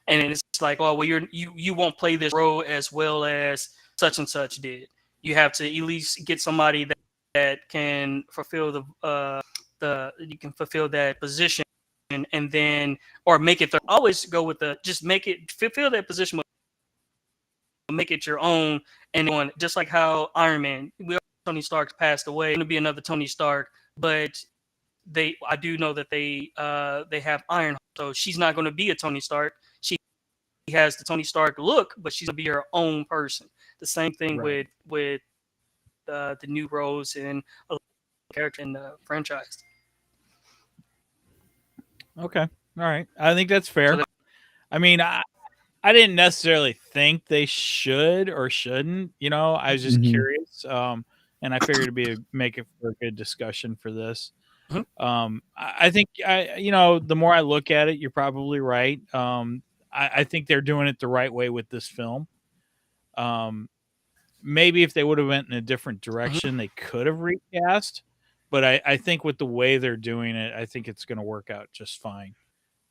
And it's like, oh well, you won't play this role as well as such and such did. You have to at least get somebody that can fulfill you can fulfill that position, and then or make it. Always go with just make it fulfill that position, make it your own, and on just like how Iron Man, Tony Stark passed away. Going to be another Tony Stark, but I do know that they have Iron, so she's not going to be a Tony Stark. She has the Tony Stark look, but she's going to be her own person. The same thing with the new Rose and a character in the franchise. Okay. All right. I think that's fair. I mean, I didn't necessarily think they should or shouldn't. I was just curious. And I figured it'd make it for a good discussion for this. I think the more I look at it, you're probably right. I think they're doing it the right way with this film. Maybe if they would have went in a different direction, they could have recast. But I think with the way they're doing it, I think it's going to work out just fine.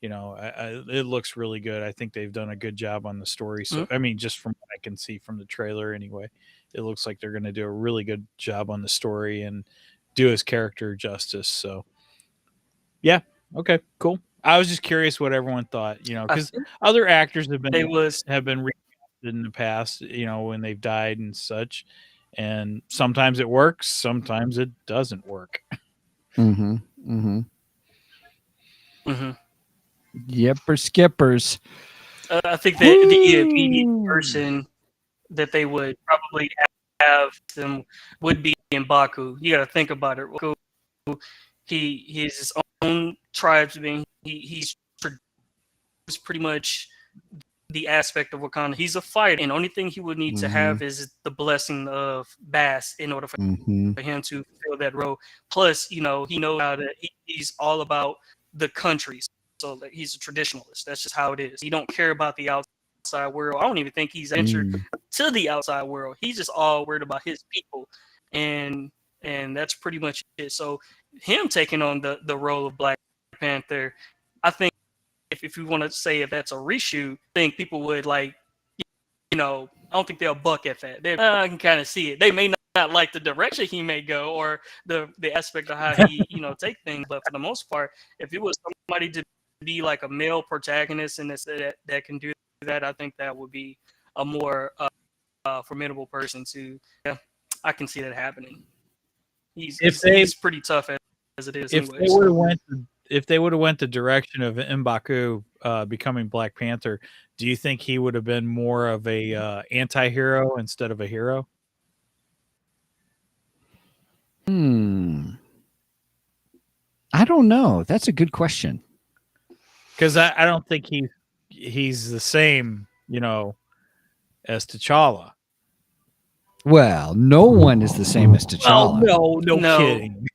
It looks really good. I think they've done a good job on the story. So, I mean, just from what I can see from the trailer anyway, it looks like they're going to do a really good job on the story and do his character justice. So, yeah. Okay, cool. I was just curious what everyone thought, because other actors have been recasted in the past, when they've died and such. And sometimes it works, sometimes it doesn't work. Yepper skippers. I think that the immediate person that they would probably have them would be M'Baku. You got to think about it. He's his own tribesman. He's pretty much the aspect of Wakanda. He's a fighter, and the only thing he would need to have is the blessing of Bass in order for him to fill that role. Plus, he knows how to. He's all about the countries. So he's a traditionalist. That's just how it is. He don't care about the outside world. I don't even think he's entered to the outside world. He's just all worried about his people, and that's pretty much it. So him taking on the role of Black Panther, I think if you want to say if that's a reshoot, I think people would I don't think they'll buck at that. I can kind of see it. They may not like the direction he may go or the aspect of how he take things, but for the most part, if it was somebody to be like a male protagonist and that can do that, I think that would be a more formidable person to. Yeah, I can see that happening. He's pretty tough as it is. If they would have went the direction of M'Baku becoming Black Panther, do you think he would have been more of a anti-hero instead of a hero? I don't know. That's a good question. Because I don't think he's the same, as T'Challa. Well, no one is the same as T'Challa. Oh, no kidding.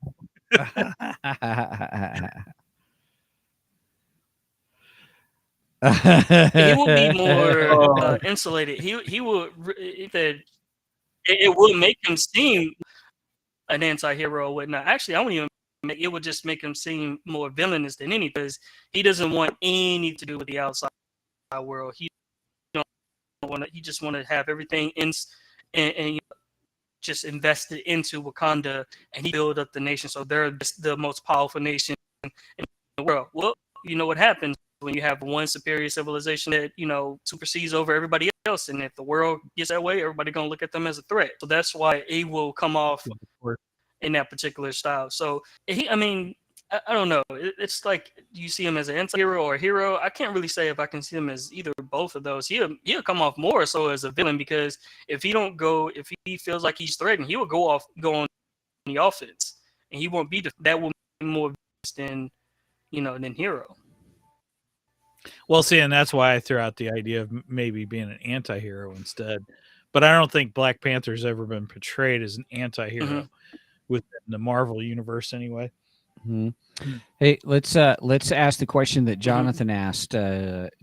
He will be more insulated. He will. It will make him seem an anti-hero or whatnot. Actually, I won't even. It would just make him seem more villainous than anything, because he doesn't want anything to do with the outside world. He just want to have everything and just invested into Wakanda, and he build up the nation. So they're the most powerful nation in the world. Well, you know what happens when you have one superior civilization that supersedes over everybody else, and if the world gets that way, everybody gonna look at them as a threat. So that's why it will come off in that particular style. So I don't know. It's like, do you see him as an anti-hero or a hero? I can't really say if I can see him as either or both of those. He'll come off more so as a villain, because if he feels like he's threatened, he will go on the offense, and he won't be that will be more than than hero. Well, see, and that's why I threw out the idea of maybe being an anti-hero instead. But I don't think Black Panther's ever been portrayed as an anti-hero within the Marvel universe anyway. Mhm. Hey, let's ask the question that Jonathan asked.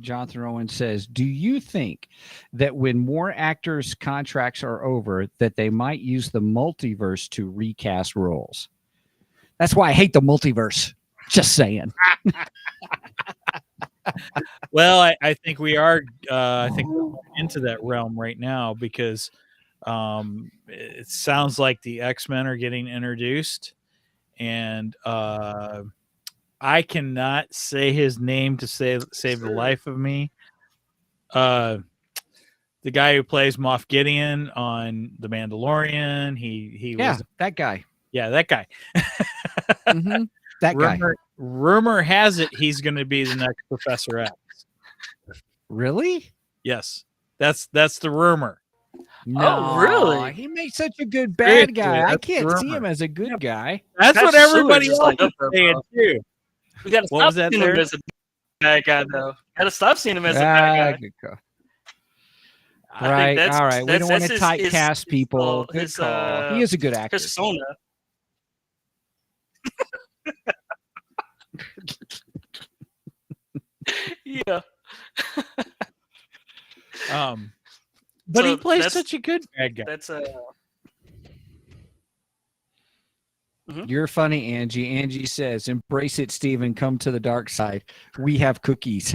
Jonathan Owen says, "Do you think that when more actors' contracts are over, that they might use the multiverse to recast roles?" That's why I hate the multiverse. Just saying. Well, I think we are. I think we're going into that realm right now because it sounds like the X-Men are getting introduced, and I cannot say his name to save the life of me. The guy who plays Moff Gideon on The Mandalorian, he was that guy. Yeah, that guy. Mm-hmm. That guy. Rumor has it he's going to be the next Professor X. Really? Yes, that's the rumor. No, Oh, really? He makes such a good bad guy. I That's can't the see rumor. him as a good guy. That's what Pastor everybody Seward's else just is saying too. We gotta What stop was that seeing there? him as a bad guy, though. Gotta stop seeing him as a bad guy. Good call. I Right. think that's All right. We don't want to his- typecast people. Good his, call. He is a good actor. persona. Yeah. But So he plays that's- such a good bad guy. That's You're funny, Angie. Angie says, "Embrace it, Steven. Come to the dark side. We have cookies."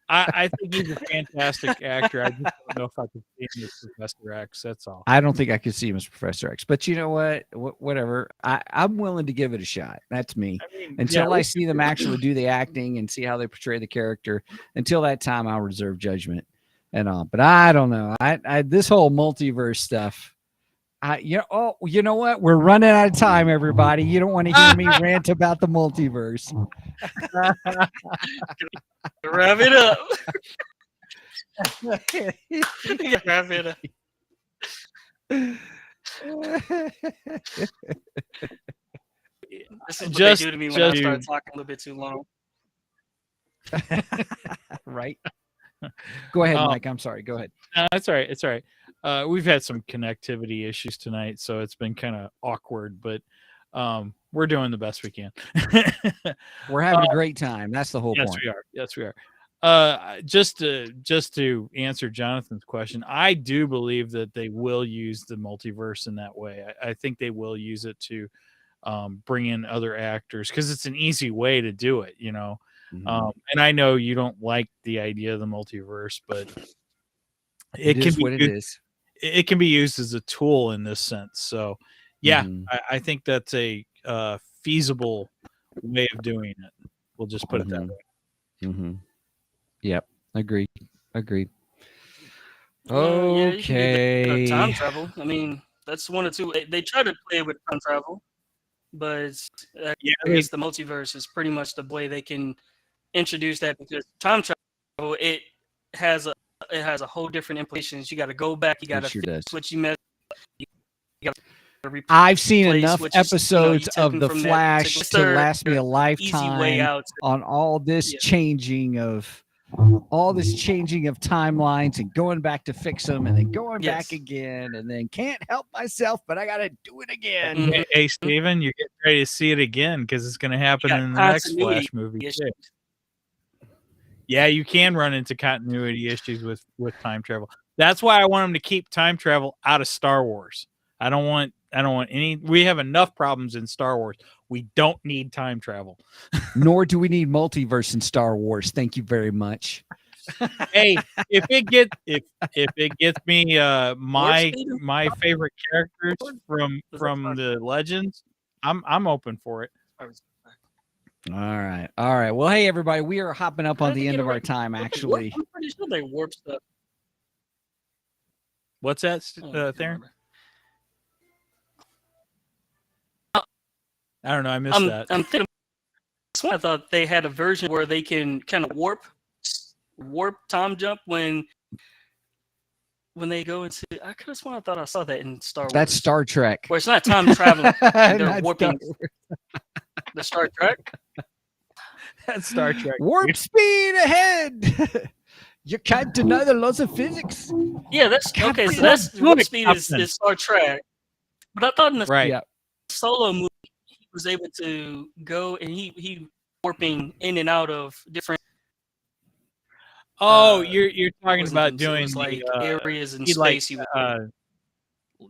I think he's a fantastic actor. I just don't know if I could see him as Professor X. That's all. I don't think I could see him as Professor X, but you know what? Whatever. I'm willing to give it a shot. That's me. I mean, Until I see them actually do the acting and see how they portray the character. Until that time, I'll reserve judgment and all. But I don't know. I this whole multiverse stuff. You know what? We're running out of time, everybody. You don't want to hear me rant about the multiverse. wrap it up. Yeah, wrap it up. This is what they do to me when I start talking a little bit too long. Right. Go ahead, Mike. I'm sorry. Go ahead. No, it's all right. It's all right. We've had some connectivity issues tonight, so it's been kind of awkward, but we're doing the best we can. We're having a great time. That's the whole yes, point. we are. Yes, we are. Just to answer Jonathan's question, I do believe that they will use the multiverse in that way. I think they will use it to bring in other actors because it's an easy way to do it, you know. Mhm. And I know you don't like the idea of the multiverse, but It can is be what it is. it can be used as a tool in this sense. So, yeah, Mhm. I think that's a feasible way of doing it. We'll just put it that way. Mm-hmm. Yep. Agreed. Yeah, you can do Okay. time travel. I mean, that's one or two. They try to play with time travel, but I guess the multiverse is pretty much the way they can introduce that because time travel it has a whole different implications. You got to go back. You got to fix what you messed. You got to I've seen enough what you- episodes you of took The from that Flash particular- to last me a easy way lifetime out. on all this changing of timelines and going back to fix them and then going back again and then can't help myself, but I got to do it again. Mhm. Hey, Steven, you're getting ready to see it again because it's going to happen got in the next continuity Flash movie issues. too. Yeah, you can run into continuity issues with time travel. That's why I want them to keep time travel out of Star Wars. I don't want any. We have enough problems in Star Wars. We don't need time travel. Nor do we need multiverse in Star Wars. Thank you very much. Hey, if it gets me my favorite characters from the Legends, I'm open for it. All right. Well, hey everybody, we are hopping up on the end of our time. Actually, I'm pretty sure they warp stuff. What's that, Tharen? I don't know. I missed that. I'm thinking. I thought they had a version where they can kind of warp time jump when they go into. I could have sworn I thought I saw that in Star Wars. that's Star Trek. Where it's not time traveling. They're Not warping. Star The Star Trek. That's Star Trek. Warp speed ahead. You can't deny the laws of physics. Yeah, that's okay. So Captain. that's warp speed Captain. is Star Trek. But I thought in the Right. Yeah. solo movie, he was able to go and he warping in and out of different. Oh, you're talking wasn't about them, so it doing was like the areas in he like space.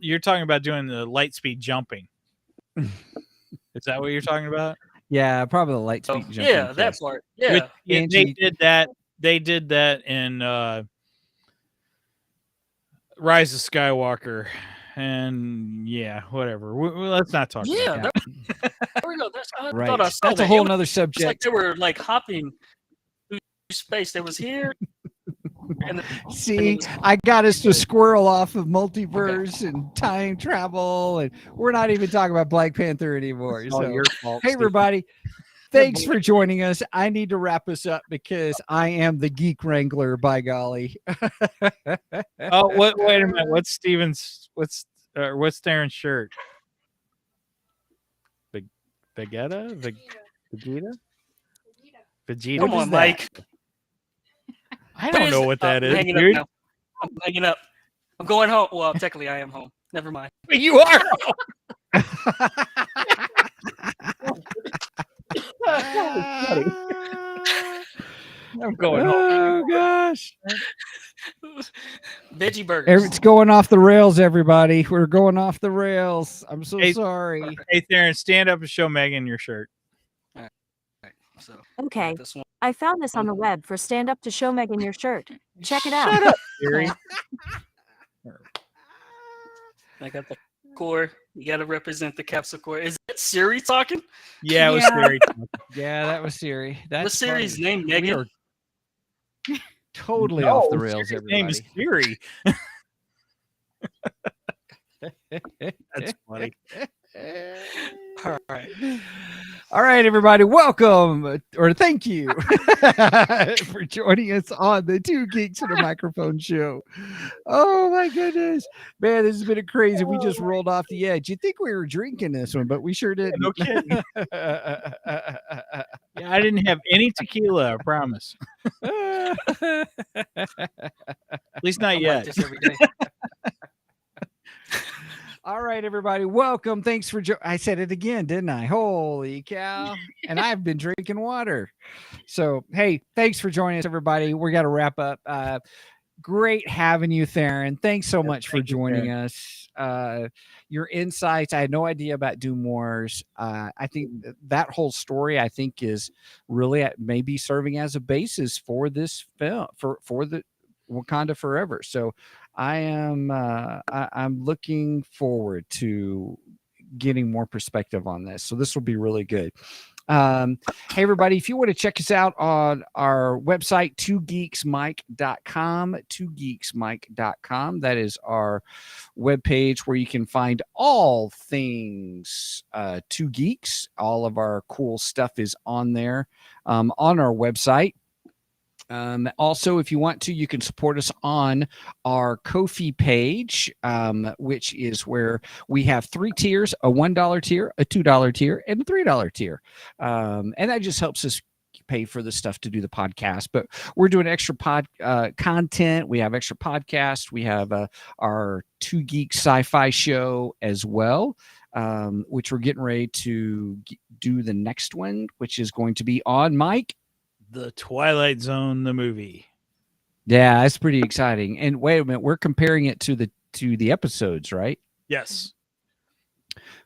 you're talking about doing the light speed jumping. Is that what you're talking about? Yeah, probably the light speed jumping. Yeah, that yes. part. Which, Yeah. they did that. They did that in Rise of Skywalker, and yeah, whatever. Let's not talk about Yeah, that. there we go. I Right. thought I saw That's that. a whole It nother was like subject. they were like hopping through space. There was here. And See, I got us to squirrel off of multiverse and time travel, and we're not even talking about Black Panther anymore. It's all So, your fault, hey, Steve. everybody. Thanks for joining us. I need to wrap us up because I am the Geek Wrangler, by golly. Oh, wait a minute. What's Theron's shirt? Vegeta? Vegeta? come on, Mike. I don't know what that I'm is, hanging dude. up now. I'm hanging up. I'm going home. Well, technically, I am home. Never mind. You are. I'm going home. Oh, gosh. Veggie burgers. It's going off the rails, everybody. We're going off the rails. I'm so Hey, sorry. Hey, Tharen, stand up and show Megan your shirt. All right, so Okay, this one. I found this on the web for stand up to show Megan your shirt. Check it out. Shut up, Siri. I got the core. You got to represent the capsule core. Is that Siri talking? Yeah, it was Yeah. Siri. Yeah, that was Siri. That's What's Siri's funny. name, We Megan? are totally No, off the rails, Siri's name is everybody. Siri. That's funny. All right. All right, everybody, welcome or thank you for joining us on the Two Geeks and a Microphone show. Oh my goodness, man, this has been a crazy. We just rolled off the edge. You'd think we were drinking this one, but we sure didn't. No kidding. Yeah, I didn't have any tequila, I promise. At least not I'm yet. like this every day. All right, everybody, welcome. Thanks for I said it again, didn't I? Holy cow. And I've been drinking water. So, hey, thanks for joining us, everybody. We got to wrap up. Great having you, Tharen. Thanks so much for joining us. Your insights, I had no idea about Doom Wars. I think that whole story, I think, is really maybe serving as a basis for this film, for the Wakanda Forever. So I'm looking forward to getting more perspective on this. So this will be really good. Hey, everybody, if you want to check us out on our website, twogeeksmike.com, twogeeksmike.com. That is our webpage where you can find all things Two Geeks. All of our cool stuff is on there on our website. Also, if you want to, you can support us on our Ko-fi page, which is where we have 3 tiers: a $1 tier, a $2 tier, and a $3 tier. And that just helps us pay for the stuff to do the podcast. But we're doing extra content. We have extra podcasts. We have our Two Geeks sci-fi show as well, which we're getting ready to do the next one, which is going to be on Mike. The Twilight Zone, the movie. Yeah, that's pretty exciting. And wait a minute, we're comparing it to the episodes, right? Yes.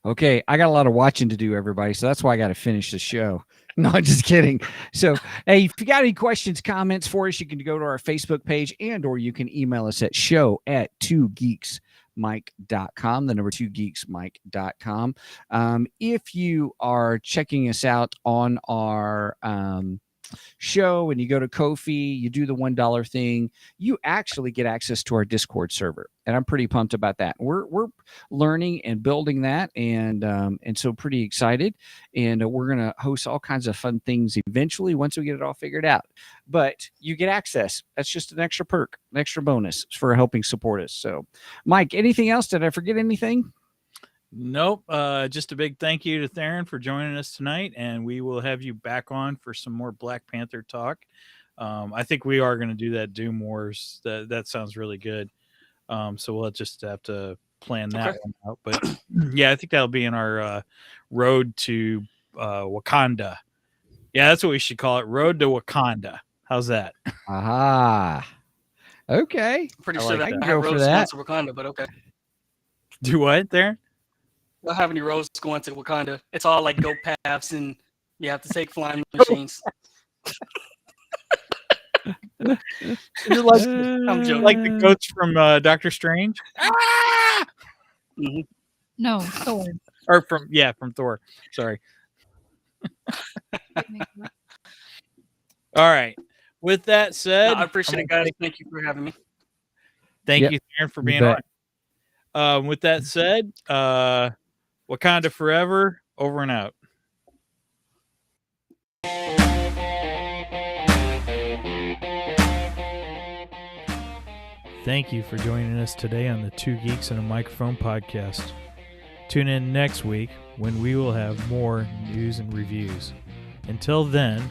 Okay, I got a lot of watching to do, everybody, so that's why I got to finish the show. No, I'm just kidding. So, hey, if you got any questions, comments for us, you can go to our Facebook page or you can email us at show@twogeeksmike.com, the number 2geeksmike.com. If you are checking us out on our show and you go to Ko-fi, you do the $1 thing, you actually get access to our Discord server, and I'm pretty pumped about that. We're learning and building that, and so pretty excited, and we're gonna host all kinds of fun things eventually once we get it all figured out. But you get access. That's just an extra perk, an extra bonus for helping support us. So, Mike, anything else? Did I forget anything? Nope. Just a big thank you to Tharen for joining us tonight, and we will have you back on for some more Black Panther talk. I think we are going to do that Doom Wars. That sounds really good. So we'll just have to plan that one out. But yeah, I think that'll be in our road to Wakanda. Yeah, that's what we should call it. Road to Wakanda. How's that? Aha. Okay. Pretty I sure like that that. I I can have go for roads going that. to Wakanda, but okay. Do what there? I don't have any roads going to Wakanda. It's all like goat paths, and you have to take flying machines. Is it like I'm joking. like the goats from Doctor Strange? Mhm. No, Thor. Or from Thor. Sorry. All right. With that No, said, I appreciate it, guys. Thank you for having me. thank Yep. you, Tharen, for You being bet. on. With that said, Wakanda Forever, over and out. Thank you for joining us today on the Two Geeks and a Microphone podcast. Tune in next week when we will have more news and reviews. Until then,